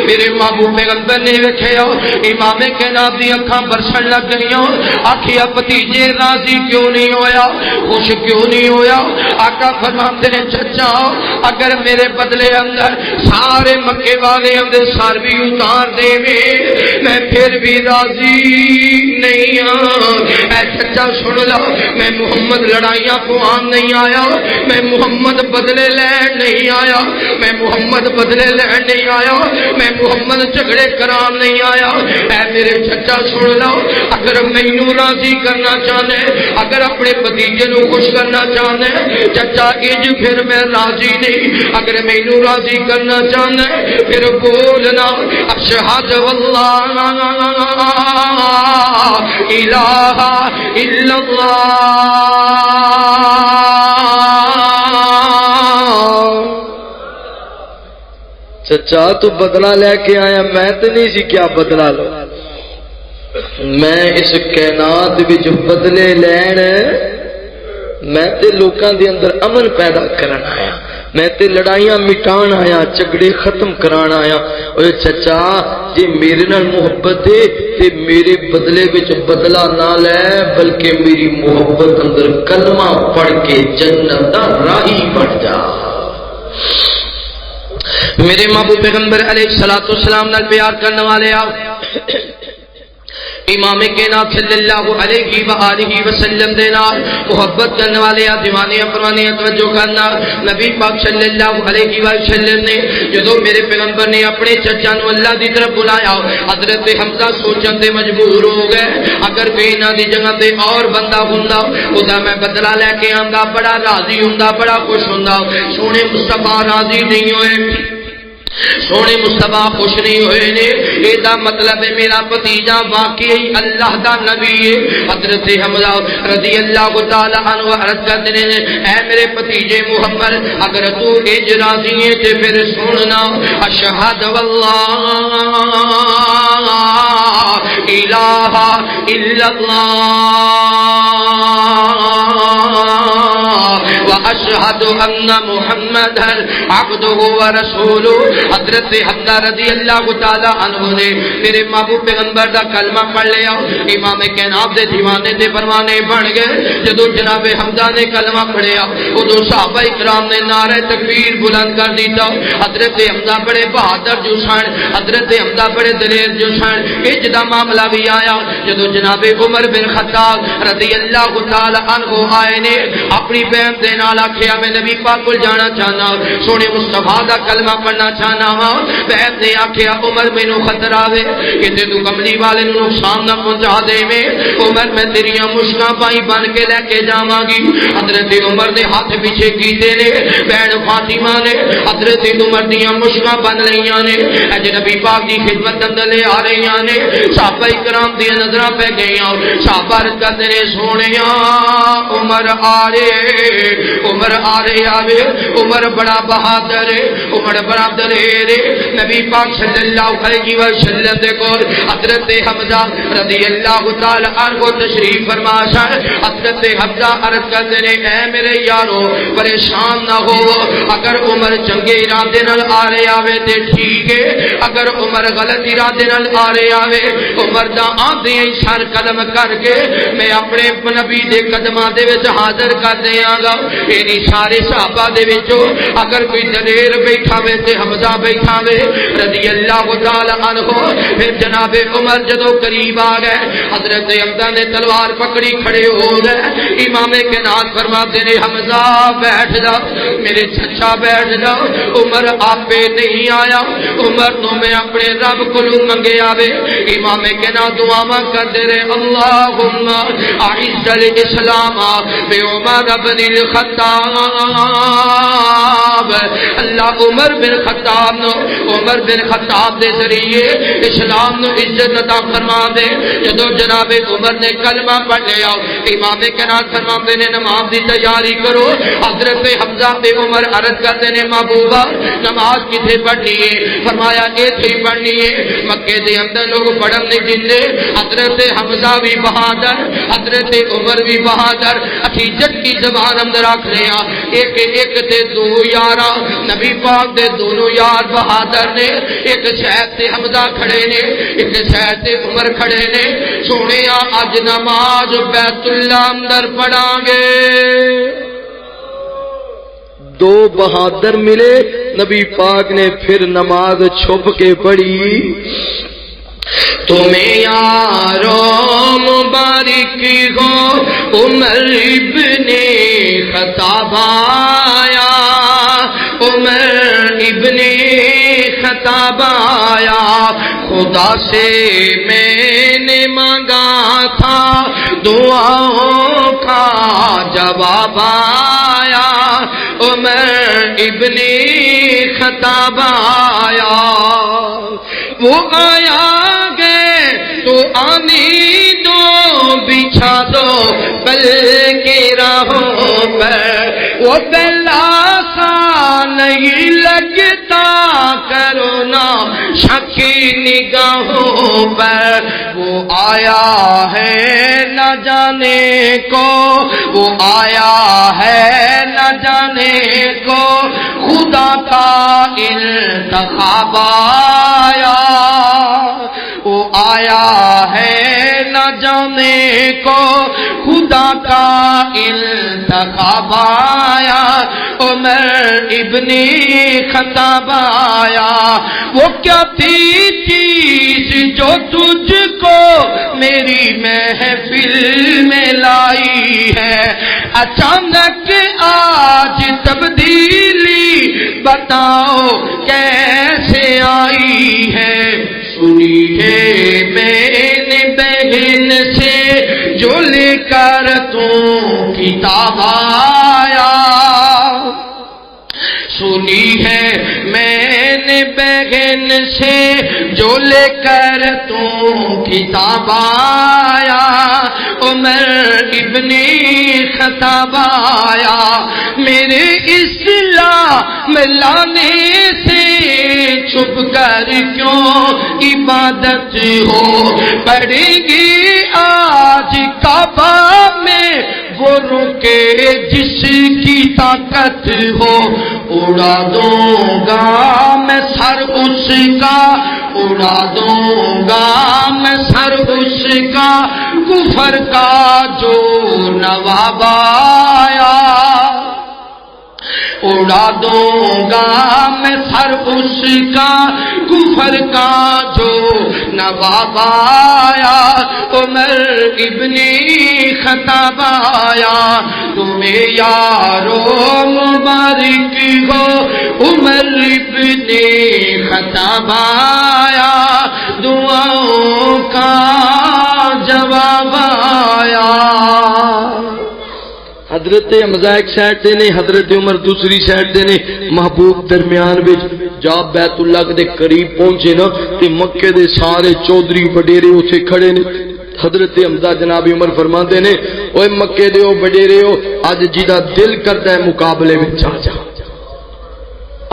Speaker 3: میرے محبوب پیغمبر نے ویکھیا امام کائنات دی اکھاں برسن لگ گئیاں، آکھیا بھتیجے راضی کیوں نہیں ہویا، خوش کیوں نہیں ہویا؟ آقا فرماتے ہیں چچا اگر میرے بدلے اندر سارے مکے والے اندر سر بھی اتار دے میں پھر بھی راضی نہیں ہاں۔ اے چچا سن لو میں محمد لڑائیاں کو عام نہیں آیا، میں محمد بدلے لین نہیں آیا، میں محمد بدلے لین نہیں آیا، میں محمد جھگڑے کرام نہیں آیا۔ اے میرے چچا سن لو، اگر مینوں راضی کرنا چاہنے، اگر اپنے بھتیجے نو خوش کرنا چاہنے چچا انج پھر میں راضی نہیں، اگر مینوں راضی کرنا چاہنے پھر بولنا اشہد واللہ الہ الا اللہ۔
Speaker 4: چچا تو بدلہ لے کے آیا، میں تو نہیں سی کیا بدلہ لو، میں اس کائنات وچ بدلے لین، میں تے لوکاں دے اندر امن پیدا کرن آیا، میں تے لڑائیاں مٹان آیا، جھگڑے ختم کران آیا۔ اوے چچا جی میرے نال محبت ہے تے میرے بدلے وچ بدلہ نہ لے، بلکہ میری محبت اندر کلمہ پڑھ کے جنت دا راہی بن جا۔
Speaker 3: میرے محبوب پیغمبر علیہ الصلوۃ والسلام نال پیار کرنے والے آؤ، امام کائنات صلی اللہ علیہ وآلہ وسلم دے نال محبت کرنے والے دیوانے پروانے توجہ کرنا۔ نبی پاک صلی اللہ علیہ وسلم نے جدو میرے پیغمبر نے اپنے چچا نو اللہ دی طرف بلایا، حضرت حمزہ سوچن تے مجبور ہو گئے، اگر کوئی انہاں دی جگہ تے اور بندہ ہوندا اودا میں بدلہ لے کے آندا، بڑا راضی ہوندا، بڑا خوش ہوندا۔ سونے مصطفیٰ راضی نہیں ہوئے، سونے مصطفیٰ خوش نہیں ہوئے نے، یہ مطلب ہے میرا بھتیجا واقعی اللہ دا نبی ہے۔ حضرت حمزہ رضی اللہ تعالی عنہ عرض کرتے ہیں، اے میرے بھتیجے محمد اگر تو انج راضی ہے تے پھر سننا اشہد واللہ الہ الا اللہ واشہد ان محمدا عبدہ ورسولہ۔ حضرت حمزہ رضی اللہ تعالی عنہ نے میرے محبوب پیغمبر دا کلمہ پڑھ لیا، امام کائنات دے دیوانے تے پروانے بن گئے۔ جدو جناب حمزہ نے کلمہ پڑھیا ادو صحابہ کرام نے نعرہ تکبیر بلند کر دیتا۔ حضرت حمزہ بڑے بہادر جو سن، حضرت حمزہ بڑے دلیر جو سن۔ اج دا معاملہ بھی آیا جدو جناب عمر بن خطاب رضی اللہ تعالی عنہ آئے نے اپنی بہن دے نال آکھیا میں نبی پاک کول جانا چاہنا، سونے مصطفیٰ دا کلمہ پڑھنا چاہنا ہاں۔ بہن نے آکھیا عمر مینوں خطرہ وے کہ تو کملی والے نوں نقصان نہ پہنچا دے میں، عمر میں تیریاں مشکاں پائی بن کے لے کے جاواں گی۔ حضرت عمر نے ہاتھ پیچھے کیتے نے، بہن فاطمہ نے حضرت عمر دیاں مشکاں بن لئیاں نے، اج نبی پاک دی خدمت اندر لے آ رہیاں نے۔ صحابہ کرام دی نظراں پہ گئیاں، صحابہ کہندے نے سونیاں عمر آ رہے، عمر آ رہے آوے، عمر بڑا بہادر ہے، عمر بڑا دلیر ہے۔ نبی پاک صلی اللہ علیہ وسلم دے کول حضرت حمزہ رضی اللہ تعالی عنہ تشریف فرما سن۔ حضرت حمزہ عرض کرتے نے اے میرے یارو پریشان نہ ہو، اگر عمر چنگے ارادے نال آ رہے آوے تے ٹھیک ہے، اگر عمر غلط ارادے نال آ رہے آوے عمر دا آندے ہی سر قدم کر کے میں اپنے نبی دے قدماں دے وچ حاضر کر دیاں گا۔ اینی سارے صحابہ دے وچوں اگر کوئی دلیر بیٹھا وے تے حمزہ بیٹھا وے رضی اللہ تعالی عنہ۔ پھر جناب عمر جدو قریب آ گئے حضرت حمزہ نے تلوار پکڑی کھڑے ہو گئے۔ امام کائنات فرماتے نے حمزہ بیٹھ جا میرے چچا بیٹھ جا، عمر آپے نہیں آیا، عمر نو میں اپنے رب کو منگے آوے۔ امام کائنات دعاواں کرتے رہے اللہم اعز الاسلام بعمر بن الخطاب، اللہ عمر بن خطاب نو عمر بن خطاب دے ذریعے اسلام نو عزت عطا فرما دے۔ جدو جناب عمر نے کلمہ پڑھ لیا امام کائنات فرماتے نے نماز دی تیاری کرو۔ حضرت حمزہ تے عمر عرض کرتے نے محبوبہ نماز کتھے پڑھنی ہے؟ فرمایا ایتھے ہی پڑھنی ہے، مکے دے اندر لوگ پڑھن نہیں دندے۔ حضرت حمزہ بھی بہادر، حضرت عمر بھی بہادر، اسی جٹ کی زبان اندر آکھ رہے ہیں ایک ایک تے دو یارا نبی پاک دے دونوں یار بہادر نے، ایک شہد تے حمزہ کھڑے نے، ایک شہد تے عمر کھڑے نے۔ سونے اج نماز بیت اللہ اندر پڑھاں گے۔
Speaker 4: دو بہادر ملے، نبی پاک نے پھر نماز چھپ کے پڑھی۔
Speaker 3: تمہیں یاروں مبارک ہو عمر ابن خطاب خطاب آیا، خدا سے میں نے مانگا تھا دعاؤں کا جواب آیا، عمر ابن خطاب آیا، وہ آیا گئے تو آنی دو بچھا دو پل کے راہوں پر، وہ پہلا سا نہیں لگتا کرونا شک نگاہوں پر، وہ آیا ہے نہ جانے کو، وہ آیا ہے نہ جانے کو، خدا کا انتخاب آیا، وہ آیا ہے نہ جانے کو، خدا کا انتخاب آیا، عمر ابن خطاب آیا، وہ کیا تھی چیز جو تجھ کو میری محفل میں لائی ہے، اچانک آج تبدیلی بتاؤ کیسے آئی ہے، سنی ہے میں نے بہن سے جو لے کر تو کتاب آیا، سنی ہے میں نے بہن سے جو لے کر تو کتاب آیا، عمر ابن خطاب آیا، میرے اسلام لانے سے چھپ کر کیوں عبادت ہو، پڑے گی آج کعبہ میں وہ رکے جس کی طاقت ہو، اڑا دوں گا میں سر اس کا، اڑا دوں گا میں سر اس کا، کفر کا جو نواب آیا، اڑا دوں گا میں سر اس کا، کفر کا جو نواب آیا، عمر ابن خطاب آیا، تمہیں یارو مبارک ہو، عمر ابن خطاب آیا، دعاؤں کا جواب آیا۔
Speaker 4: حضرت حمزہ ایک سائڈ تے نے، حضرت عمر دوسری سائڈ تے نے، محبوب درمیان وچ جب بیت اللہ دے قریب پہنچے نا تے مکے دے سارے چودھری وڈیرے اتھے کھڑے نے، حضرت حمزہ جناب عمر فرماندے نے، اوے مکے دے او وڈیرے ہو، اج جیدا دل کردا ہے مقابلے وچ آ جا،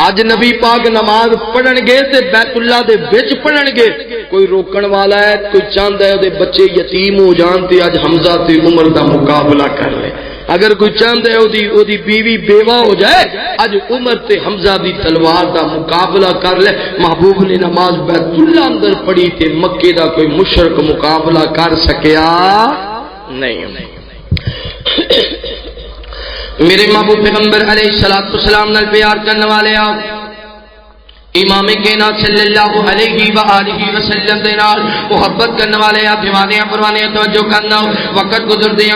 Speaker 4: اج نبی پاک نماز پڑھن گے تے بیت اللہ دے وچ پڑھن گے، کوئی روکن والا ہے، کوئی چاہندا ہے او دے بچے یتیم ہو جان تے اج حمزہ تے عمر دا مقابلہ کر لے، اگر کوئی چاہتا ہے او دی بیوی بیوہ ہو جائے، اج عمر تے حمزہ دی تلوار دا مقابلہ کر لے۔ محبوب نے نماز بیت اللہ اندر پڑھی تے مکے دا کوئی مشرک مقابلہ کر سکیا نہیں۔ میرے محبوب پیغمبر علیہ السلام نال پیار کرنے والے آپ امام کائنات صلی اللہ علیہ وآلہ وسلم دے نال محبت کرنے والے آپ دیوانے پروانے توجہ کرنا، وقت گزر دیا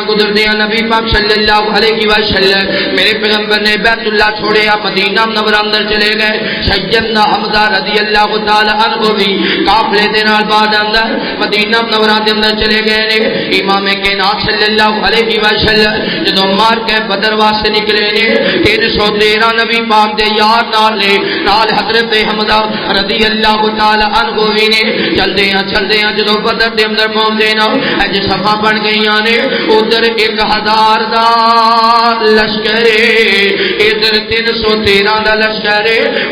Speaker 4: نبی پاک صلی اللہ علیہ وسلم میرے پیغمبر نے بیت اللہ چھوڑے آپ مدینہ منورہ اندر چلے گئے، سیدنا حمزہ رضی اللہ تعالی عنہ بھی قافلے دے نال بعد اندر مدینہ منورہ دے اندر چلے گئے نے۔ امام کائنات صلی اللہ علیہ وسلم جدوں مار کے بدر واسطے نکلے نے، 313 نبی پاک دے یار نال حضرت حمزہ رضی اللہ تعالی عنہ بھی نے چلدے ہیں جدوں بدر دے اندر پہنچے نا، اج صفا بن گئیاں نے، ادھر 1000 دا لشکر، ادھر 313 دا لشکر،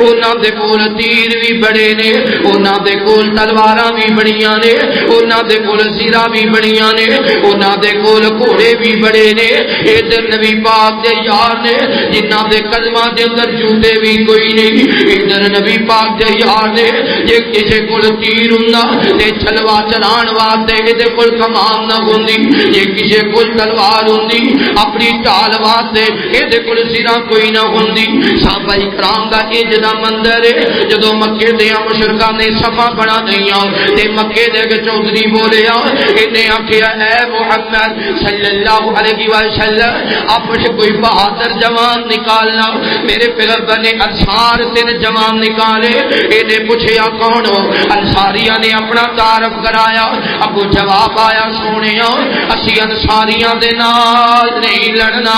Speaker 4: انہاں دے کول تیر بھی بڑے نے، انہاں دے کول تلواراں بھی بڑیاں نے، انہاں دے کول سیرا بھی بڑیاں نے، انہاں دے کول گھوڑے بھی بڑے نے۔ ادھر نبی پاک دے یار نے جنہاں دے قدماں دے اندر جوتے بھی کوئی نہیں، ادھر نبی پاک دے یار نے جے کسے کول تیر ہوندا تے چھلوا چلان واسطے تے کول کمان نہ ہوندی، جے کسے کول تلوار ہوندی اپنی ڈال واسطے تے کول سیرا کوئی نہ ہوندی۔ صحابہ کرام دا اج دا منظر ہے جدوں مکے دے مشرکاں نے صفا بنا دئیاں تے مکے دے چودھری بولیا، انہیں آکھیا اے محمد صلی اللہ علیہ وسلم اپنے کوئی بہادر جوان نکالنا۔ میرے پیغمبر نے انصار سے جوان نکال
Speaker 3: والے اینے پوچھیا کون ہو؟ انصاریاں نے اپنا تعارف کرایا. ابو جواب آیا سونیا اسی انصاریاں دے نال نہیں لڑنا,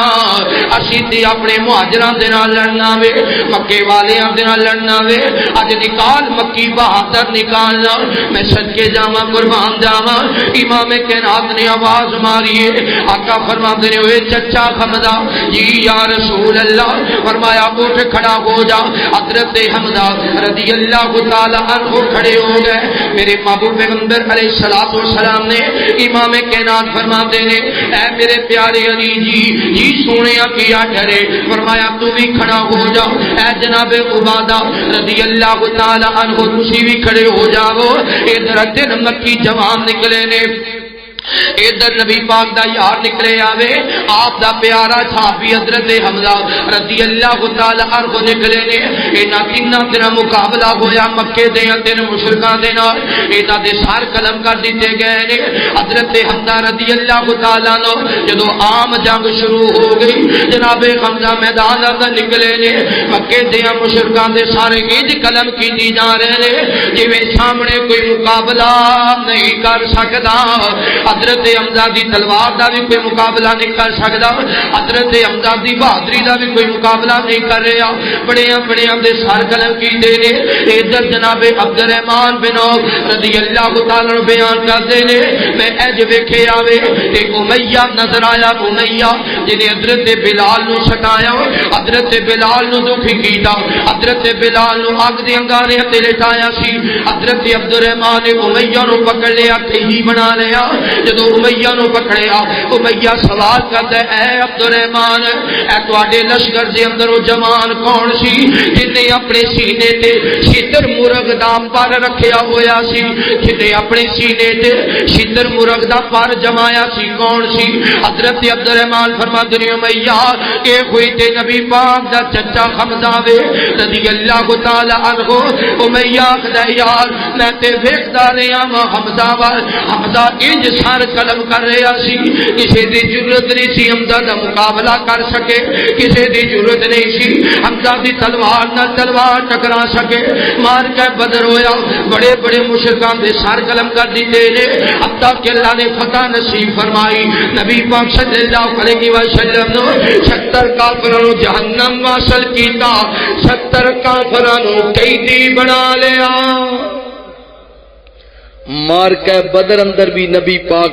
Speaker 3: اسی تے اپنے مہاجراں دے نال لڑنا وے, مکے والیاں دے نال لڑنا وے. اج نکال مکی بہادر نکالنا. میں صدقے جاواں قربان جاواں. امام کائنات نے آواز ماری ہے, آقا فرماتے نے ہوئے چچا حمزہ جی یا رسول اللہ. فرمایا اٹھ کھڑا ہو جا. حضرت حمزہ رضی اللہ تعالی عنہ کھڑے ہو گئے. میرے محبوب پیغمبر علیہ الصلوۃ والسلام نے امام کائنات فرماتے نے اے میرے پیارے علی جی سونیا کیا ڈرے. فرمایا تو بھی کھڑا ہو جا. اے جناب عبادہ رضی اللہ تعالی عنہ تسی بھی کھڑے ہو جاؤ. ادھر مکی جوان نکلے نے, ادھر نبی پاک دا یار نکلے آوے, آپ دا پیارا صحابی حضرت حمزہ رضی اللہ تعالی عنہ نکلے نے. انہاں کنا تیرا مقابلہ ہویا مکے دے تین مشرکاں دے نال, انہاں دے سار قلم کر دیتے گئے نے. حضرت حمزہ رضی اللہ تعالی عنہ جدوں عام جنگ شروع ہو گئی جناب حمزہ میدان اندر نکلے نے. مکے دے مشرکاں دے سارے انج قلم کیتی جا رہے نے جویں سامنے کوئی مقابلہ نہیں کر سکدا. حضرت حمزہ دی تلوار دا بھی کوئی مقابلہ نہیں کر سکتا. حضرت حمزہ دی بہادری دا بھی کوئی مقابلہ نہیں کر رہا. بڑیاں دے سر قلم کیتے نے. ادھر جناب عبد الرحمن بن عوف رضی اللہ تعالی عنہ بیان کرتے نے میں اج ویکھے آوے ایک امیہ نظر آیا. امیہ جنہیں حضرت بلال نو سٹایا, حضرت بلال نو دکھی کیتا, حضرت بلال نو اگ دے انگارے تے لٹایا سی. حضرت عبد الرحمن نے امیہ نو پکڑ لیا تے ہی بنا لیا. جدو امیہ نو پکڑیا امیہ سوال کرتا ہے اے عبد الرحمن اے تواڈے لشکر دے اندر او جوان کون سی جن نے اپنے سینے تے شتر مرغ دا پر رکھیا ہویا سی, جن نے اپنے سینے تے شتر مرغ دا پر جمایا سی کون سی؟ حضرت عبد الرحمن فرماتے ہیں امیہ اے ہوئی تے نبی پاک دا چچا حمزہ وے رضی اللہ تعالی عنہ. امیہ کہدا یار میں تے ویکھدا رہیا ہاں حمزہ وال, حمزہ انج سر قلم کر رہا سی, کسی دی ضرورت نہیں سی حمزہ دا مقابلہ کر سکے, کسی دی ضرورت نہیں سی حمزہ دی تلوار نہ تلوار ٹکرا سکے. مار کے بدر ہویا, بڑے بڑے مشرکان دے سر قلم کر دیتے نے. اب تک کہ اللہ نے فتح نصیب فرمائی. نبی پاک صلی اللہ علیہ وسلم نے 70 کافراں نو جہنم واصل کیتا, 70 کافراں نو قیدی بنا لیا.
Speaker 4: مار کے بدر اندر بھی نبی پاک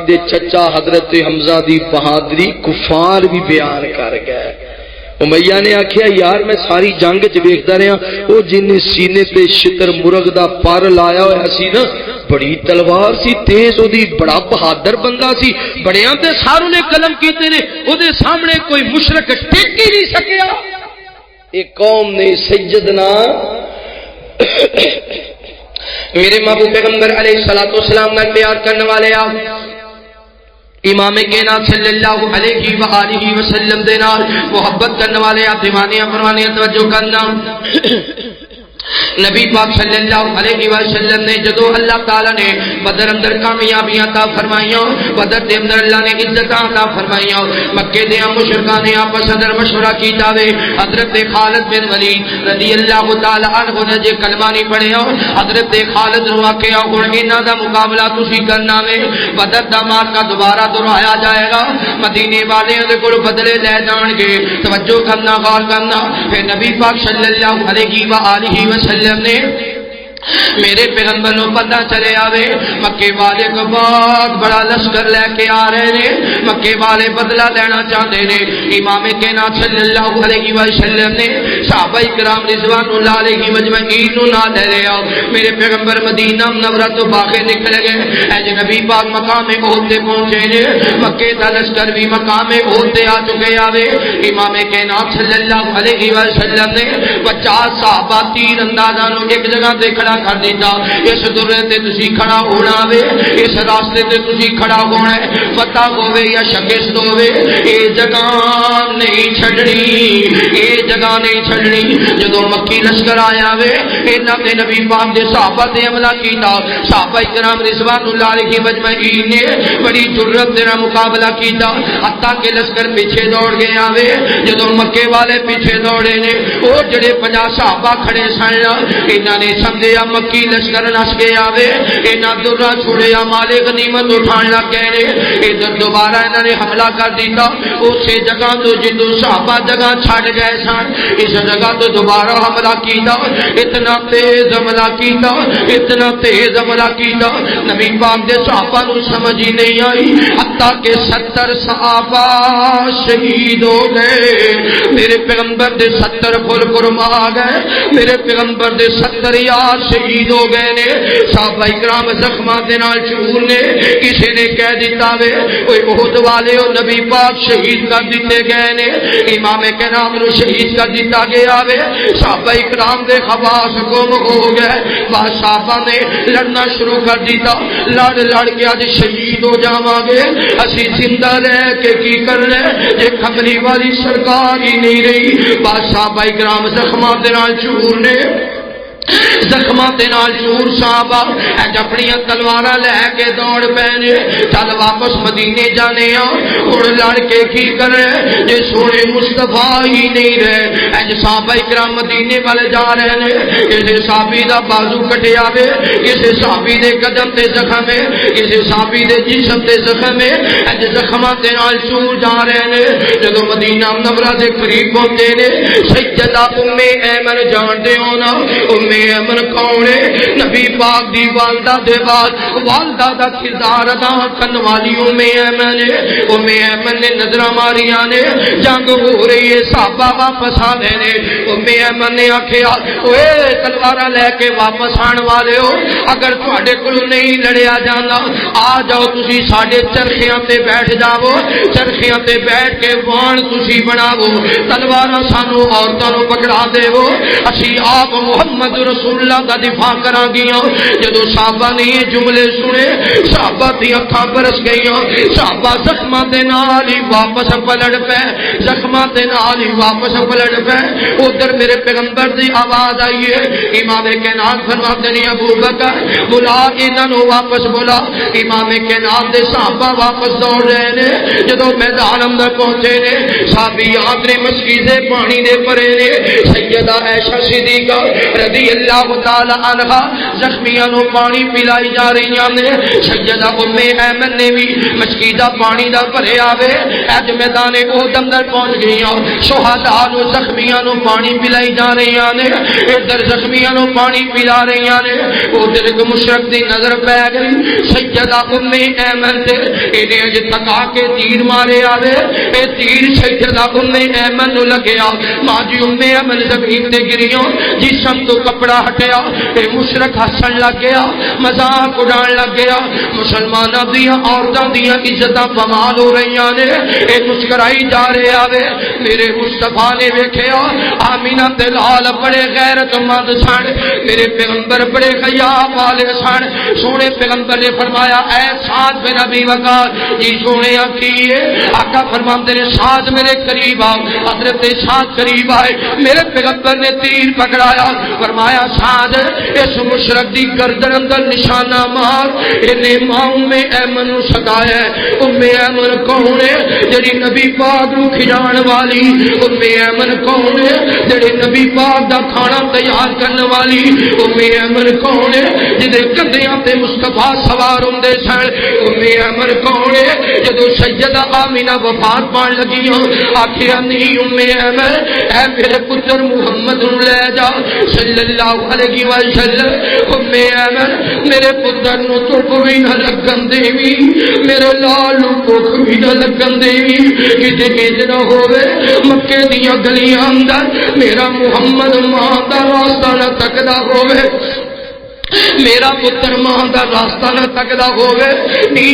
Speaker 4: دے چچا حضرت حمزہ دی بہادری کفار بھی بیان کر گئے. امیہ نے آکھیا یار میں ساری جنگ چ ویکھدا رہیا او جن سینے تے شتر مرغ دا پر لایا ہویا سی نا, بڑی تلوار سی, تیز او دی, بڑا بہادر بندہ سی. بڑیاں تے ساروں نے قلم کیتے نے, او دے سامنے کوئی مشرک ٹک ہی نہیں سکیا. ایک قوم نے سیدنا میرے محبوب پیغمبر علیہ الصلوۃ والسلام کا پیار کرنے والے آپ امام کائنات صلی اللہ علیہ وآلہ وسلم دے نال محبت کرنے والے آپ دیوانیاں پروانیاں توجہ کرنا. نبی پاک صلی اللہ علیہ وسلم نے جدو اللہ تعالیٰ نے بدر اندر کامیابیاں عطا فرمائیاں, بدر دے اندر اللہ نے عزت عطا فرمائیاں, مکے دے مشرکان نے آپس اندر مشورہ کیتا وے. حضرت خالد بن ولید رضی اللہ تعالی عنہ نے جے کلمہ نہیں پڑھیا, حضرت خالد نو آکھیا ہن انہاں دا مقابلہ تسی کرنا وے, بدر دا مارکا دوبارہ دہرایا جائے گا, مدینے والے دے کول بدلے لے جان گے. توجہ کرنا, غور کرنا. پھر نبی پاک صلی اللہ علیہ وآلہ وسلم نے میرے پیغمبر نو پتہ چلے آوے مکے والے کو بہت بڑا لشکر لے کے آ رہے نے, مکے والے بدلہ لینا چاہتے نے. امام کائنات صلی اللہ علیہ وسلم نے صحابہ کرام رضوان اللہ علیہ مجمعین نو نہ لے لیا. میرے پیغمبر مدینہ منورہ تو باہر نکل گئے. اے نبی پاک مقام احد تے پہنچے نے, مکے دا لشکر بھی مقام احد تے آ چکے آوے. امام کائنات صلی اللہ علیہ وسلم نے 50 صحابہ تیر اندازاں نو ایک جگہ تے کھڑا کر دیتا. اس درے تے تسی کھڑا ہونا وے, اس راستے تے تسی کھڑا ہونا ہے, فتح ہوے یا شکست ہوے, اے جگہ نہیں چھڈنی, اے جگہ
Speaker 3: جان نہیں چھڑنی جدوں مکی لشکر آیا وے انہاں نے نبی پاک دے صحابہ تے حملہ کیتا صحابہ کرام رضوان اللہ علیہ مجمعین نے بڑی جرأت دے نال مقابلہ کیتا حتیٰ کہ لشکر پیچھے دوڑ گیا وے جدوں مکے والے پیچھے دوڑے نے او جڑے 50 صحابہ کھڑے سن انہاں نے سمجھیا مکی لشکر نس گیا وے انہاں درا چھڑیا مال غنیمت اٹھان لگ گئے نے ادھر دوبارہ انہاں نے حملہ کر دیتا اسی جگہ تو جدوں صحابہ جگہ چھڈ گئے سن اس جگہ تو دوبارہ حملہ کیتا اتنا تیز حملہ کیتا اتنا تیز حملہ کیتا نبی پاک دے صحابہ نو سمجھ ہی نہیں آئی حتیٰ کہ 70 صحابہ شہید ہو گئے میرے پیغمبر دے 70 پھول قرما گئے میرے پیغمبر دے 70 یار شہید ہو گئے نے صحابہ اکرام زخماں دے نال چور نے کسی نے کہہ دیتا وے اوے احد والے او نبی پاک شہید کر دیتے گئے نے امام کینام نو شہید کر دیتا گیا وے صحابہ اکرام دے خواص گم ہو گئے بعد صحابہ نے لڑنا شروع کر دیتا لڑ لڑ کے اج شہید ہو جاواں گے اسی زندہ رہ کے کی کر لے جے کملی والی سرکار ہی نہیں رہی بعد صحابہ اکرام زخماں دے نال چور نے زخماں دے نال چور صحابہ اج اپنی تلواراں لے کے دوڑ پے چل واپس مدینے جانے ہن لڑ کے کی کرے جے سونے مصطفیٰ ہی نہیں رہے اج صحابہ کرام مدینے والے جا رہے نے کسی صحابی دا بازو کٹیا وے کسی صحابی دے قدم تے زخم ہے کسی صحابی دے جسم تے زخم ہے اج زخماں دے نال چور جا رہے نے جدوں مدینہ منورہ دے قریب پہنچے نے سیدہ ام ایمن جانتے ہو نا ام ایمن کون ہے نبی پاک دی والدہ دے بعد والدہ دا کردار ادا کرن والی ام ایمن ہے ام ایمن نے نظر ماریاں نے جنگ ہو رہی ہے صحابہ واپس آ رہے نے ام ایمن نے آکھیا اوے تلواراں لے کے واپس آن والے ہو اگر تواڈے کول نہیں لڑیا جاندا آ جاؤ تسی ساڈے چرخیاں تے بیٹھ جاؤ چرخیاں تے بیٹھ کے وان تسی بناؤ تلواراں سانو عورتاں نو پکڑا دیو اسی آپ محمد رسول اللہ کا دفاع کرا گیا جدو صحابہ نے یہ جملے سنے صحابہ دی اکھاں برس گئیاں صحابہ زخماں دے نال ہی واپس پلٹ پے زخماں دے نال ہی واپس پلٹ پے ادھر میرے پیغمبر دی آواز آئی ہے امام کائنات فرماتے ہیں ابو بکر بلا انہاں نو واپس بولا امام کائنات دے صحابہ واپس دوڑ رہے نے جدو میدان اندر پہنچے نے صحابی آدھے مسجد پانی دے پرے نے سیدہ عائشہ صدیقہ رضی اللہ تعالی عنہ زخمیاں نو پانی پلائی جا رہی نے سیدہ ام ایمن نے بھی مسجدہ پانی دا بھرے آوے اج میدان احد اندر پہنچ گئیاں شہداء نو زخمیاں نو پانی پلائی جا رہی نے ادھر زخمیاں نو پانی پلا رہی نے ادھر ایک مشرک دی نظر پے گئی سیدہ ام ایمن تے انہیں اج تھکا کے تیر مارے آوے اے تیر سیدہ ام ایمن نو لگیا ماں جی ام ایمن زمین تے گریاں جسم تو کپڑا ہٹیا اے مشرک ہسن لگ گیا مذاق اڑان لگ گیا مسلماناں دیاں عورتاں دیاں عزتاں پامال ہو رہی نے اے مسکرائی جا رہے آوے میرے مصطفیٰ نے ویکھیا آمینہ تے لال بڑے غیرت مند سن میرے پیغمبر بڑے حیا والے سن سونے پیغمبر نے فرمایا اے سعد بن ابی وقاص جی سونے کیے آقا فرماتے نے سعد میرے قریب آ حضرت سعد قریب آئے میرے پیغمبر نے تیر پکڑایا فرمایا سعد اس مشرک دی گردن اندر نشانہ مار انہیں ماں ام ایمن نو سکایا ام ایمن کون ہے جڑی نبی پاک نو کھجان والی ام ایمن کون ہے جڑی نبی پاک دا کھانا تیار کرنے والی ام ایمن کون ہے جدے کندیاں تے مصطفیٰ سوار ہوندے سن ام ایمن کون ہے جدو سیدہ آمینہ وفات پان لگی آخیا نہیں ام ایمن اے میرے پتر محمد نو لے جا صلی اللہ علیہ وسلم ام ایمن میرے پتر نو دھوپ بھی نہ لگن دیوی میرے لال نو بھوک بھی نہ لگن دیوی کتے انج نہ ہوے مکے دیاں گلیاں اندر میرا محمد ماں دا راستہ نہ تکدا ہوے میرا پتر ماں دا راستہ نہ تکدا ہوے نی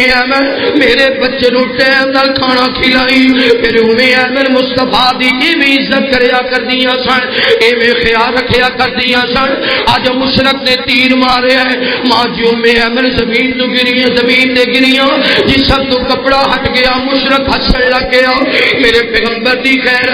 Speaker 3: ایمن میرے بچے نو ٹائم نال کھانا کھلائی پھر ایمن مصطفیٰ دی ایویں عزت کریا کردیاں سن ایویں خیال رکھیا کردیاں سن اج مشرک نے تیر مارے ہے ماں جی ایمن زمین تو گری زمین تے گریاں جسم تو کپڑا ہٹ گیا مشرک ہسن لگ گیا میرے پیغمبر دی خیر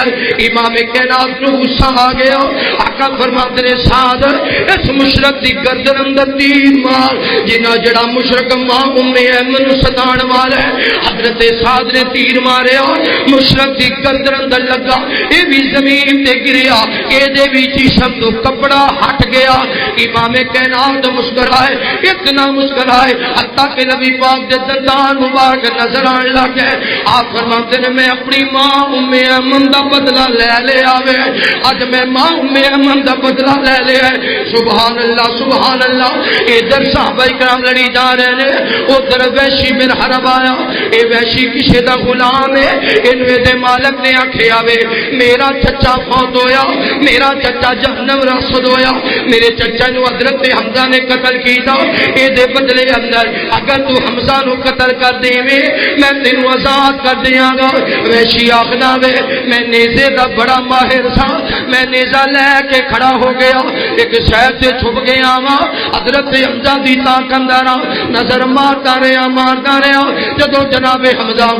Speaker 3: امام کائنات نو غصہ آ گیا آقا فرماتے نے سعد اس مشرک دی گردن اندر تیر مار جنہ جڑا مشرک ماں ایمن ستان والا ہے حضرت سعد نے تیر ماریا مشرک دی گردن اندر لگا اے بھی زمین تے گریا اے دے بھی جسم تو کپڑا ہٹ گیا امام کائنات مسکرائے اتنا مسکرائے حتیٰ کہ نبی پاک دے دندان مبارک نظر آنے لگے آپ فرماتے ہیں میں اپنی ماں ایمن دا بدلہ لے لیا وے اج میں ماں ایمن دا بدلہ لے لیا سبحان اللہ سبحان اللہ ادھر صحابہ کرام لڑی جا رہے ہیں ادھر وحشی بن حرب آیا اے وحشی کسی دا غلام ہے انویں دے مالک نے آکھیا وے میرا چچا فوت ہویا میرا چچا جہنم رسد ہویا میرے چچا نو حضرت حمزہ نے قتل کیتا اے دے بدلے اندر اگر تو حمزہ نو قتل کر دے میں تینوں آزاد کر دیاں گا وحشی آخنا وے میں نیزے دا بڑا ماہر تھا میں نیزہ لے کے کھڑا ہو گیا ایک شہر سے چھپ گیا ماں حضرت حمزہ دی تاک اندر نظر مارتا رہا جدو جناب حمزہ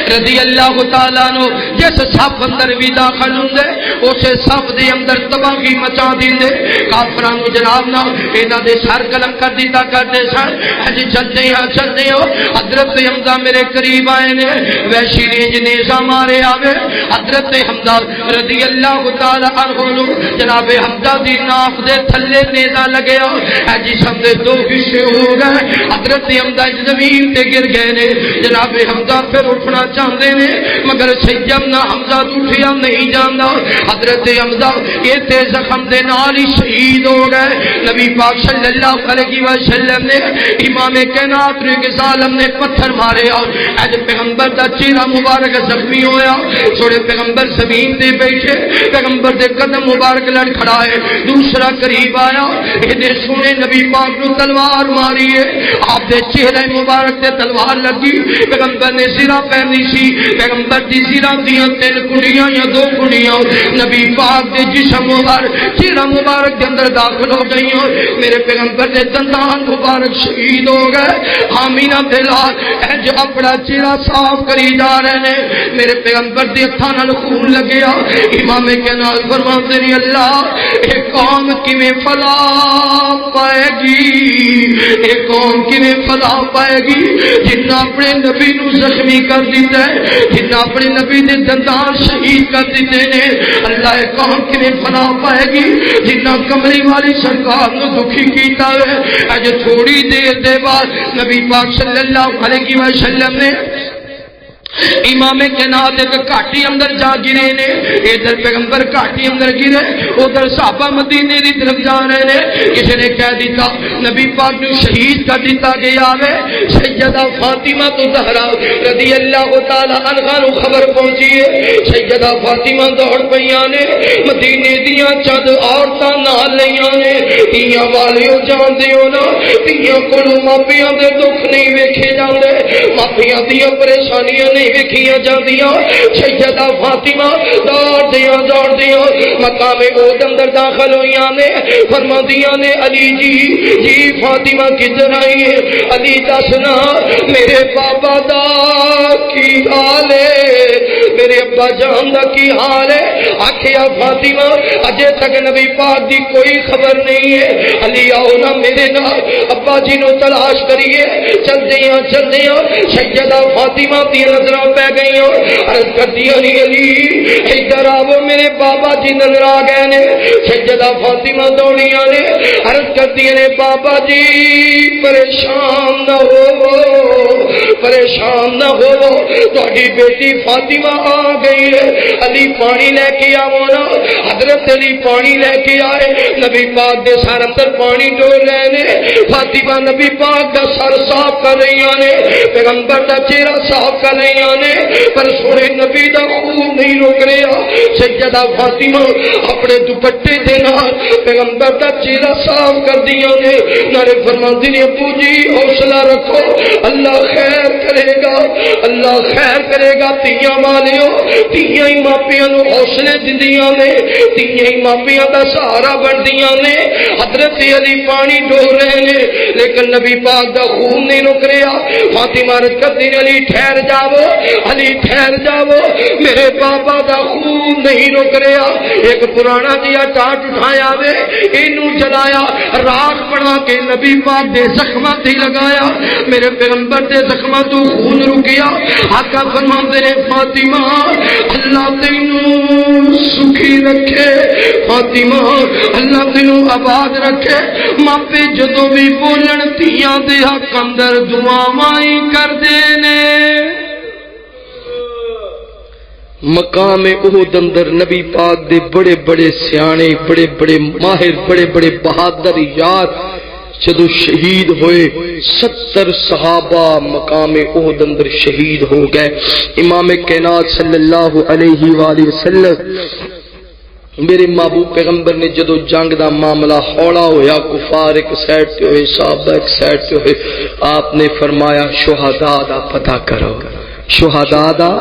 Speaker 3: رضی اللہ تعالیٰ نو جس صف اندر بھی داخل ہوندے اسے صف دے اندر تباہی مچا دیندے کافراں نو جناب نا انہاں دے سر قلم کر دیتا کرتے سن اج چلتے ہو حضرت حمزہ میرے قریب آئے نے وحشی نے جنیزہ مارے آوے حضرت حمزہ رضی اللہ تعالیٰ عنہ نو جناب حمزہ دی ناف دے تھلے نیزہ لگیا جسم دے دو حصے ہو گئے حضرت حمزہ زمین تے گر گئے نے جناب حمزہ پھر اٹھنا چاہتے ہیں مگر سیدنا حمزہ اٹھیا نہیں جانا حضرت حمزہ یہ تے زخم دے نال ہی شہید ہو گئے نبی پاک صلی اللہ علیہ وسلم نے امام کائنات نے ظالم نے پتھر مارے اور اج پیغمبر دا چہرہ مبارک زخمی ہویا سوڑے پیغمبر زمین تے بیٹھے پیغمبر دے قدم مبارک لڑ کھڑا ہے دوسرا قریب آیا یہ سونے نبی پاک نو تلوار ماری ہے آپ دے چہرہ مبارک تے تلوار لگی پیغمبر نے سرا پہنی سی پیغمبر دی زیرہ دیاں 3 کڑیاں یا 2 کڑیاں نبی پاک دے جسم مبارک چہرہ مبارک کے اندر داخل ہو گئی میرے پیغمبر دے دندان مبارک شہید ہو گئے آمینہ بلال اج اپنا چہرہ صاف کری جا رہے ہیں میرے پیغمبر دے ہتھاں نال خون لگیا امام کائنات فرماتے ہیں اللہ اے قوم کیویں فلاح پائے گی اے قوم کیویں فلاح پائے گی جنہ اپنے نبی نو زخمی کر دیتا ہے جنہ اپنے نبی نے دندان شہید کر دیتے ہیں اللہ قوم کنے فنا پائے گی جنہ کمری والی سرکار نو دکھی کیتا ہے اج تھوڑی دیر دے بعد نبی پاک صلی اللہ علیہ وسلم نے امام کائنات ایک گھاٹی اندر جا گرے نے ادھر پیغمبر گھاٹی اندر گرے ادھر صحابہ مدینے دی طرف جا رہے نے کسی نے کہہ دیتا نبی پاک نو شہید کر دیتا گیا ہے سیدہ فاطمہ تو زہرا رضی اللہ تعالی عنہا نو خبر پہنچی ہے سیدہ فاطمہ دوڑ پیاں نے مدینے دیاں چند عورتاں نال لیاں نے تیاں والیو جان دیو نا تیاں کولوں ماپیاں دے دکھ نہیں ویکھے جاندے ماپیاں دیاں پریشانیاں ویکھیاں جاندیاں سیدہ فاطمہ دوڑ دیاں مقام عہد اندر داخل ہوئیاں نے فرماندیاں نے علی جی فاطمہ کدھر آئی ہے علی دسنا میرے بابا دا کی حال ہے میرے ابا جان دا کی حال ہے آکھیا فاطمہ اجے تک نبی پاک دی کوئی خبر نہیں ہے علی آؤ نا میرے نال ابا جی نو تلاش کریے چل دیاں سیدہ فاطمہ دی نظر پہ گئی عرض کر دیا نہیں علی ادھر آو میرے بابا جی نظر آ گئے نے سیدہ فاطمہ دوڑیاں نے عرض کر دیا نے بابا جی پریشان نہ ہو پریشان نہ ہو، تہاڈی بیٹی فاطمہ آ گئی ہے، علی پانی لے کے آو نا۔ حضرت علی پانی لے کے آئے، نبی پاک دے سر اندر پانی ڈول رہے نے، فاطمہ نبی پاک دا سر صاف کر رہی نے، پیغمبر دا چہرہ صاف کر رہی نے، پر سونے نبی دا خون نہیں رک رہا۔ سیدہ فاطمہ اپنے دوپٹے دے نال پیغمبر دا چہرہ صاف کر دیا نے، نارے فرماندی نے ابو جی حوصلہ رکھو، اللہ خیر کرے گا، اللہ خیر کرے گا۔ تیاں والیو، تیاں ہی ماپیاں نو حوصلے دیندیاں نے، تیاں ہی ماپیاں دا سہارا بندیاں نے۔ حضرت علی پانی ڈول رہے نے، لیکن نبی پاک دا خون نہیں رک رہا۔ فاطمہ عرض کرتی نے علی ٹھہر جاؤ، علی ٹھہر جاؤ، میرے بابا دا خون نہیں رک رہا۔ ایک پرانا جہا ٹاٹ اٹھایا وے، اینو جلایا، راکھ بنا کے نبی پاک دے زخماں تے لگایا، میرے پیغمبر دے زخماں تو خون رکیا۔ آقا فرماندے نے فاطمہ اللہ تینوں سکھی رکھے، فاطمہ اللہ تینوں آباد رکھے۔ ماپے جدوں بھی بولن تیاں دے حق اندر دعاواں ہی کر دینے۔ مقام احد اندر نبی پاک دے بڑے بڑے سیانے، بڑے بڑے ماہر، بڑے بڑے بہادر یار جدو شہید ہوئے، 70 صحابہ مقام احد اندر شہید ہو گئے۔ امام کائنات صلی اللہ علیہ وآلہ وسلم میرے محبوب پیغمبر نے جدو جنگ دا معاملہ ہولا ہویا، کفار ایک سائڈ تے ہوئے، صحابہ ایک سائڈ تے ہوئے، آپ نے فرمایا شہداء دا پتہ کرو، شہداء دا۔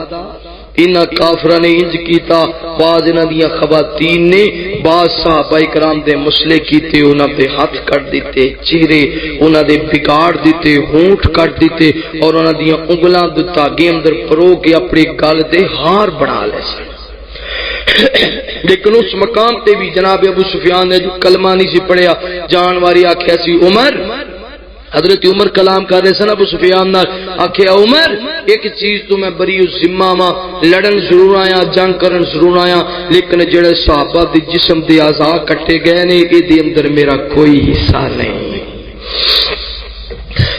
Speaker 3: انہاں کافراں نے انج کیتا، بعض انہاں دیاں خواتین نے بعض صحابہ کرام دے مسئلے کیتے، انہاں پہ ہاتھ کٹ دیتے، چہرے انہاں دے بگاڑ دیتے، ہونٹ کٹ دیتے، اور انہاں دیاں انگلاں دے تاگے اندر پرو کے اپنے گل دے ہار بنا لے سن۔ لیکن اس مقام تے بھی جناب ابو سفیان نے جو کلمہ نہیں سی پڑھیا، جان واری آکھیا سی عمر، حضرت عمر کلام کر رہے سن ابو سفیان نال، آکھیا عمر ایک چیز تو میں بری ذمہ ماں، لڑن ضرور آیا، جنگ کرن ضرور آیا، لیکن جڑے صحابہ دے جسم دے اعضاء کٹے گئے نے اے دے اندر میرا کوئی حصہ نہیں۔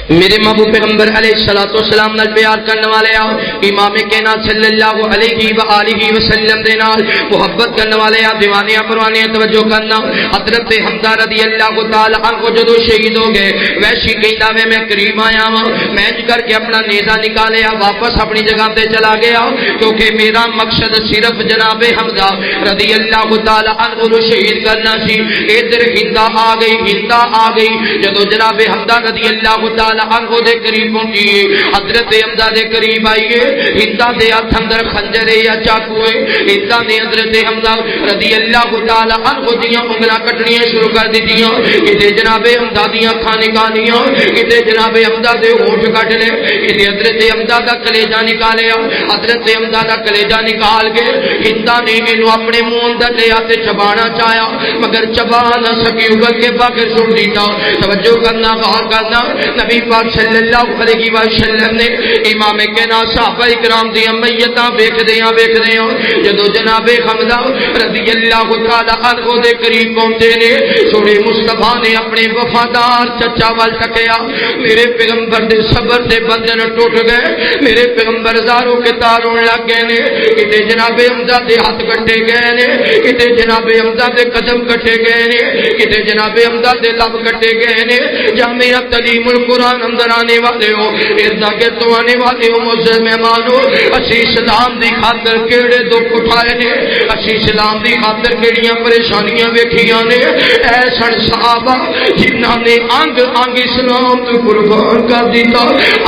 Speaker 3: میرے محبوب پیغمبر علیہ الصلوۃ والسلام نال پیار کرنے والے آؤ، امام کائنات صلی اللہ علیہ وآلہ وسلم دے نال محبت کرنے والے آ، دیوانیاں پروانیاں توجہ کرنا۔ حضرت حمزہ رضی اللہ تعالی عنہ جدو شہید ہو گئے، ویشی کہندا وے میں قریب آیا ہاں، میں کر کے اپنا نیزہ نکالیا، واپس اپنی جگہ تے چلا گیا، کیونکہ میرا مقصد صرف جناب حمزہ رضی اللہ تعالی عنہ کو شہید کرنا سی۔ ادھر ہندا آ گئی، ہندا آ گئی، جدو جناب حمزہ رضی اللہ تعالی عنہ دے قریب پہنچی، حضرت حمزہ دے قریب آئیے، ہندا دے ہاتھ اندر خنجر یا چاقو ہے، ہندا نے حضرت حمزہ رضی اللہ تعالی عنہ دیاں انگلاں کٹنیاں شروع کر دتیاں، کتے جناب حمزہ دیاں کھاں نکالیاں، کتے جناب حمزہ دے ہونٹ کٹ لے، کتے حضرت حمزہ دا کلیجہ نکالیا، حضرت حمزہ دا کلیجہ نکال کے ہندا نے اینو اپنے منہ اندر لیا تے چبانا چاہیا، مگر چبا نہ سکی، اگل کے باقی سن دیتا۔ توجہ کرنا، غور کرنا، نبی پاک صلی اللہ علیہ وسلم نے امام کائنات صحابہ کرام دی میتاں ویکھدیاں ویکھدیاں جدو جناب حمزہ رضی اللہ تعالی عنہ دے قریب پہنچے نے، سونے مصطفیٰ نے اپنے وفادار چچا وال تکیا، میرے پیغمبر دے صبر دے بندن ٹوٹ گئے، میرے پیغمبر زاروں کے تاروں لگ گئے نے، کتے جناب حمزہ دے ہاتھ کٹے گئے نے، کتے جناب حمزہ دے قدم کٹے گئے نے، کتے جناب حمزہ دے لب کٹے گئے نے۔ جامعہ تعلیم القرآن اندر آنے والے ہو، اردا کے تو آنے والے ہو، معزز مہمانو، اسی اسلام دی خاطر کیڑے دکھ اٹھائے نے، اسی اسلام دی خاطر کیڑیاں پریشانیاں ویکھیاں نے۔ اے سن صحابہ جنہاں نے انگ انگ اسلام تو قربان کر دیتا،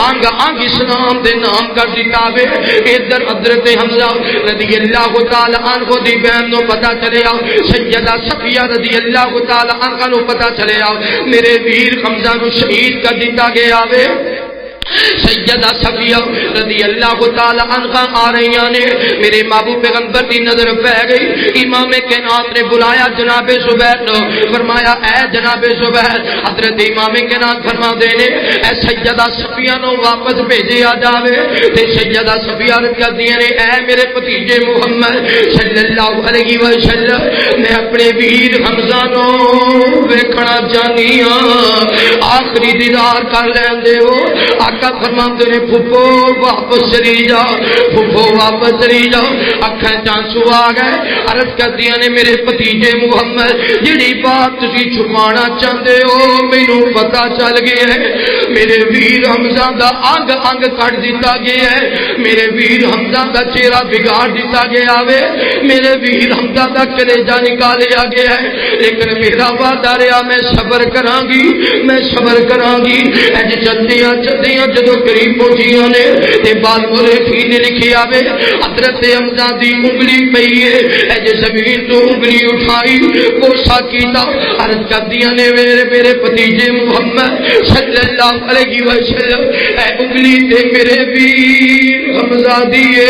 Speaker 3: انگ انگ اسلام دے نام کر دیتا وے۔ ادھر حضرت حمزہ رضی اللہ تعالی عنہ دی بہن نو پتہ چلیا، سیدہ صفیہ رضی اللہ تعالی عنہ نو پتہ چلیا، میرے ویر حمزہ نو شہید کر دیتا گیا وے۔ سیدہ صفیہ رضی اللہ تعالی عنہ آ رہی نے، میرے محبوب پیغمبر دی نظر پہ گئی، امام کائنات نے بلایا جناب زبیر نو، فرمایا اے جناب زبیر، حضرت امام کائنات فرما دے نے اے سیدہ صفیہ نو واپس بھیجیا جاوے، تے سیدہ صفیہ رضی اللہ نے اے میرے بھتیجے محمد صلی اللہ علیہ وسلم، میں اپنے ویر حمزہ نو ویکھنا چاہنی ہاں، آخری دیدار کر لین دے ہو۔ آقا فرماتے نے پھپھو واپس چلی جاؤ، پھپھو واپس چلی جاؤ۔ اکھاں چانسو آ گئے، عرض کردیاں نے میرے بھتیجے محمد جڑی بات تسی چھپانا چاہتے ہو مینوں پتہ چل گیا ہے، میرے ویر حمزہ دا انگ انگ کٹ دیتا گیا ہے، میرے ویر حمزہ دا چہرہ بگاڑ دیتا گیا ہے، میرے ویر حمزہ دا کلیجہ نکالیا گیا ہے، لیکن میرا وعدہ رہا میں صبر کراں گی، میں صبر کراں گی۔ اج چلدیاں چلدیاں جدوں قریب پہنچیاں نے تے بعد مورخین نے لکھیا ہے حضرت حمزہ دی انگلی پئی ہے، اج زمین تو انگلی اٹھائی بوسا کیتا، عرض کردیاں نے میرے بھتیجے محمد صلی اللہ علیہ وسلم اے انگلی تے میرے ویر حمزہ دیے۔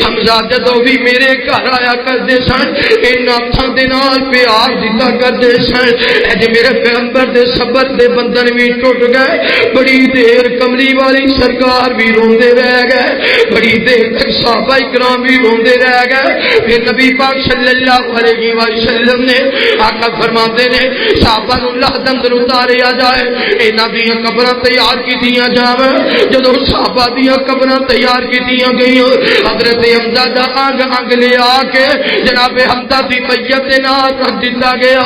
Speaker 3: حمزہ جدوں بھی میرے گھر آیا کرتے سن انہاں ہتھاں دے نال پیار دتا کرتے سن، اج میرے پیغمبر دے صبر دے بندھن بھی ٹوٹ گئے، بڑی دیر کملی والی سرکار بھی روندے رہ گئے، بڑی دیر تک صحابہ کرام بھی روندے رہ گئے۔ پھر نبی پاک صلی اللہ علیہ وسلم نے آقا فرماتے نے صحابہ نوں اللہ دے اندر اتاریا جائے، انہاں دیاں قبراں تیار کیتیاں جاویں۔ جدوں صحابہ دیاں قبراں تیار کیتیاں گئیاں حضرت حمزہ دا انگ انگ لے آ کے جناب حمزہ دی میت دے نال رکھ دتا گیا۔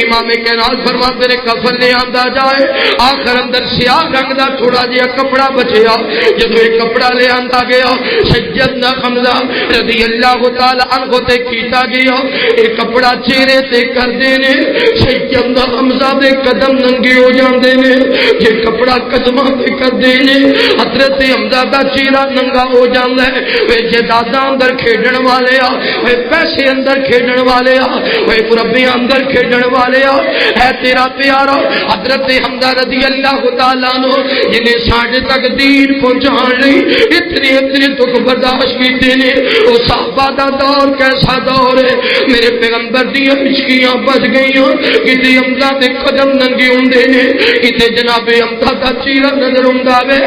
Speaker 3: امام کائنات فرماتے نے کفن لے آندا جائے، آخر اندر سیاہ رنگ دا تھوڑا جہا کپڑا بچیا، جدوں یہ کپڑا لے آندا گیا سیدنا حمزہ رضی اللہ تعالی عنہ تے کیتا گیا، یہ کپڑا چہرے تے کردے نے سیدنا حمزہ دے قدم ننگے ہو جاندے نے، یہ کپڑا قدماں تے کردے نے حضرت حمزہ دا چہرہ ننگا ہو جاندا ہے۔ وے جائیداداں اندر کھیڈن والے آ، وے پیسے اندر کھیڈن والے آ، وے مربیاں اندر کھیڈن والے آ، ہے تیرا پیارا حضرت حمزہ رضی اللہ تعالیٰ عنہ جنہیں ساڈے تک دین پہنچان لئی اتنے دکھ برداشت کیتے نے۔ او صحابہ دا دور کیسا دور ہے، میرے پیغمبر دیاں عشقیاں بج گئیاں، کتے حمزہ دے قدم ننگے ہوندے نے، کتے جناب حمزہ دا چہرہ نظر ہوندا وے۔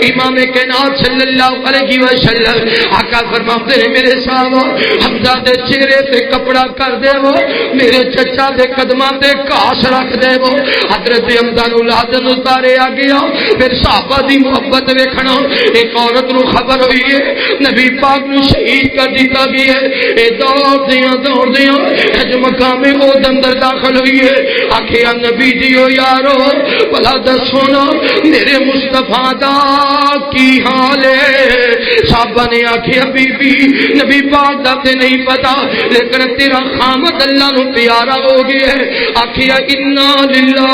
Speaker 3: امام کائنات صلی اللہ علیہ وسلم آقا فرماتے نے میرے صحابہ حمزہ دے چہرے تے کپڑا کر دے وہ، میرے چچا دے قدماں تے گھاس رکھ دے وہ۔ حضرت حمزہ نوں لادن اتاریا گیا، پھر صحابہ دی محبت ویکھنا، ایک عورت نوں خبر ہوئی ہے نبی پاک نوں شہید کر دتا گیا ہے، اے دوڑ دیاں اج مقام عہد اندر داخل ہوئی ہے، آکھیا نبی جیو یارو بھلا دسو نا میرے مصطفیٰ دا کی حال ہے۔ صحابہ نے آکھیا بی بی نبی پاک دا تے نہیں پتا، لیکن تیرا خامد اللہ نو پیارا ہو گیا ہے۔ آکھیا انا للہ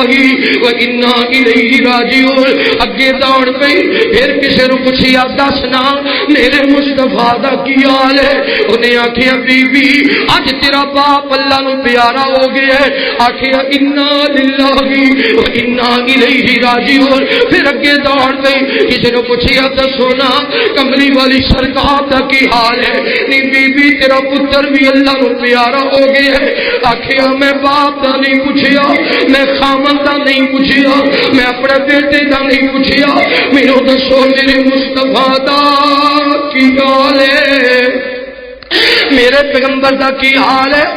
Speaker 3: و انا الیہ راجعون، اگے دوڑ پئی، پھر کسے نو پوچھیا دسنا میرے مصطفیٰ دا کی حال ہے، انہیں آکھیا بی بی اج تیرا باپ اللہ نو پیارا ہو گیا ہے۔ آکھیا انا للہ و انا الیہ راجعون، پھر اگے دوڑ پئی، کسے نو پوچھیا دسو نا کملی والی سرکار دا کی حال ہے، نہیں بی بی تیرا پتر بھی اللہ نو پیارا ہو گیا ہے۔ آکھیا میں باپ دا نہیں پوچھیا، میں خامن دا نہیں پوچھیا، میں اپنے بیٹے دا نہیں پوچھیا، مینوں دسو میرے مصطفیٰ دا کی حال ہے، میرے پیغمبر دا کی حال ہے۔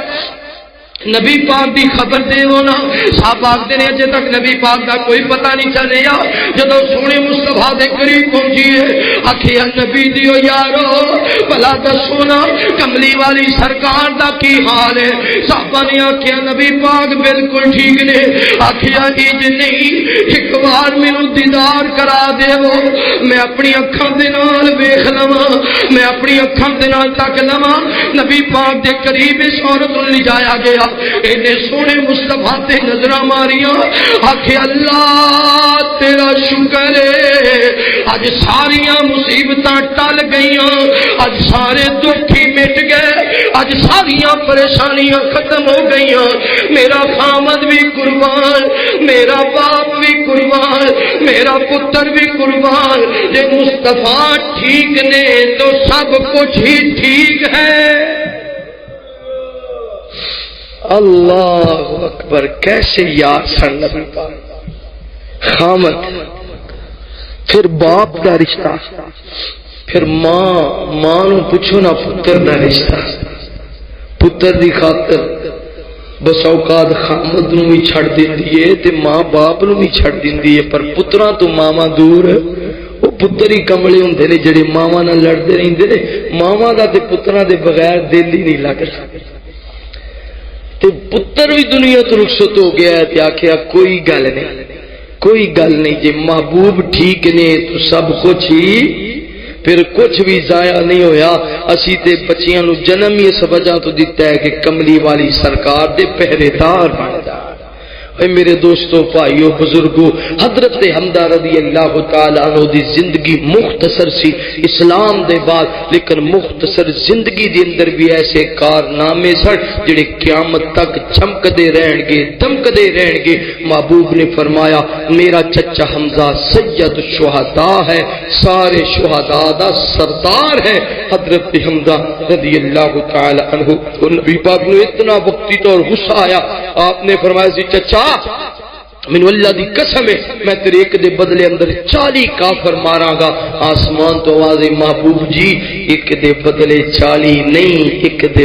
Speaker 3: نبی پاک دی خبر دے ہونا، صحابہ آخدے نے اجے تک نبی پاک دا کوئی پتہ نہیں چلیا، جدوں سونے مصطفیٰ دے قریب پہنچیے آکھیا نبی دیو یارو بھلا دسو نا کملی والی سرکار دا کی حال ہے۔ صحابہ نے آکھیا نبی پاک بالکل ٹھیک نے۔ آکھیا اج نہیں، ایک بار مینوں دیدار کرا دیو، میں اپنی اکھاں دے نال ویکھ لواں، میں اپنی اکھاں دے نال تک لواں۔ نبی پاک دے قریب اس عورت نوں لے جایا گیا، انہیں سونے مصطفیٰ تے نظرہ ماریاں، آکھے اللہ تیرا شکر ہے اج ساریاں مصیبتاں ٹل گئیاں، اج سارے دکھی مٹ گئے، اج ساریاں پریشانیاں ختم ہو گئیاں، میرا خامد بھی قربان، میرا باپ بھی قربان، میرا پتر بھی قربان، جے مصطفیٰ ٹھیک نے تو سب کچھ ہی ٹھیک ہے۔
Speaker 4: اللہ اکبر، کیسے یار سن نبی پاک، خامد، پھر باپ دا رشتہ، پھر ماں نو پوچھو نا پتر دا رشتہ، پتر دی خاطر بس اوقات خامد نو بھی چھڑ دیندی ہے تے ماں باپ نو بھی چھڑ دیندی ہے، پر پتراں تو ماما دور پتر ہی کملے ہوندے نے جڑے ماواں نال لڑدے رہندے نے ماواں دا تے پتراں دے بغیر دل ہی نہیں لگدا تے پتر بھی دنیا تو رخصت ہو گیا تے آکھیا کوئی گل نہیں جے محبوب ٹھیک نے تو سب کچھ ہی پھر کچھ بھی ضائع نہیں ہویا اسی تے بچیاں نو جنم ہی اس وجہ تو دیتا ہے کہ کملی والی سرکار دے پہرے دار بن جا۔ اے میرے دوستو بھائیو بزرگو حضرت حمزہ رضی اللہ تعالی عنہ دی زندگی مختصر سی اسلام دے بعد لیکن مختصر زندگی دے اندر بھی ایسے کارنامے سن جڑے قیامت تک چمکدے رہن گے دمکدے رہن گے۔ محبوب نے فرمایا میرا چچا حمزہ سید الشہداء ہے سارے شہداء دا سردار ہے حضرت حمزہ رضی اللہ تعالی عنہ۔ اور نبی پاک نے اتنا وقتی طور غصہ آیا آپ نے فرمایا سی چچا من اللہ دی قسم ہے میں تیرے ایک دے بدلے اندر 40 کافر ماراں گا۔ آسمان تو آواز محبوب جی ایک دے بدلے 40 نہیں ایک دے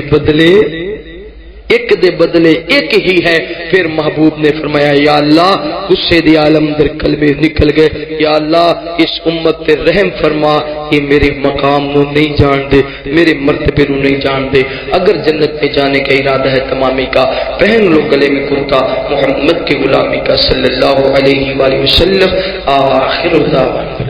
Speaker 4: بدلے ایک ہی ہے۔ پھر محبوب نے فرمایا یا اللہ غصے دی عالم در قلبے نکل گئے، یا اللہ اس امت پہ رحم فرما، یہ میرے مقام نو نہیں جان دے میرے مرتبے نو نہیں جان دے، اگر جنت میں جانے کا ارادہ ہے تمامی کا پہن لو گلے میں کرتا محمد کے غلامی کا صلی اللہ علیہ وآلہ وسلم۔ آخر دعوانا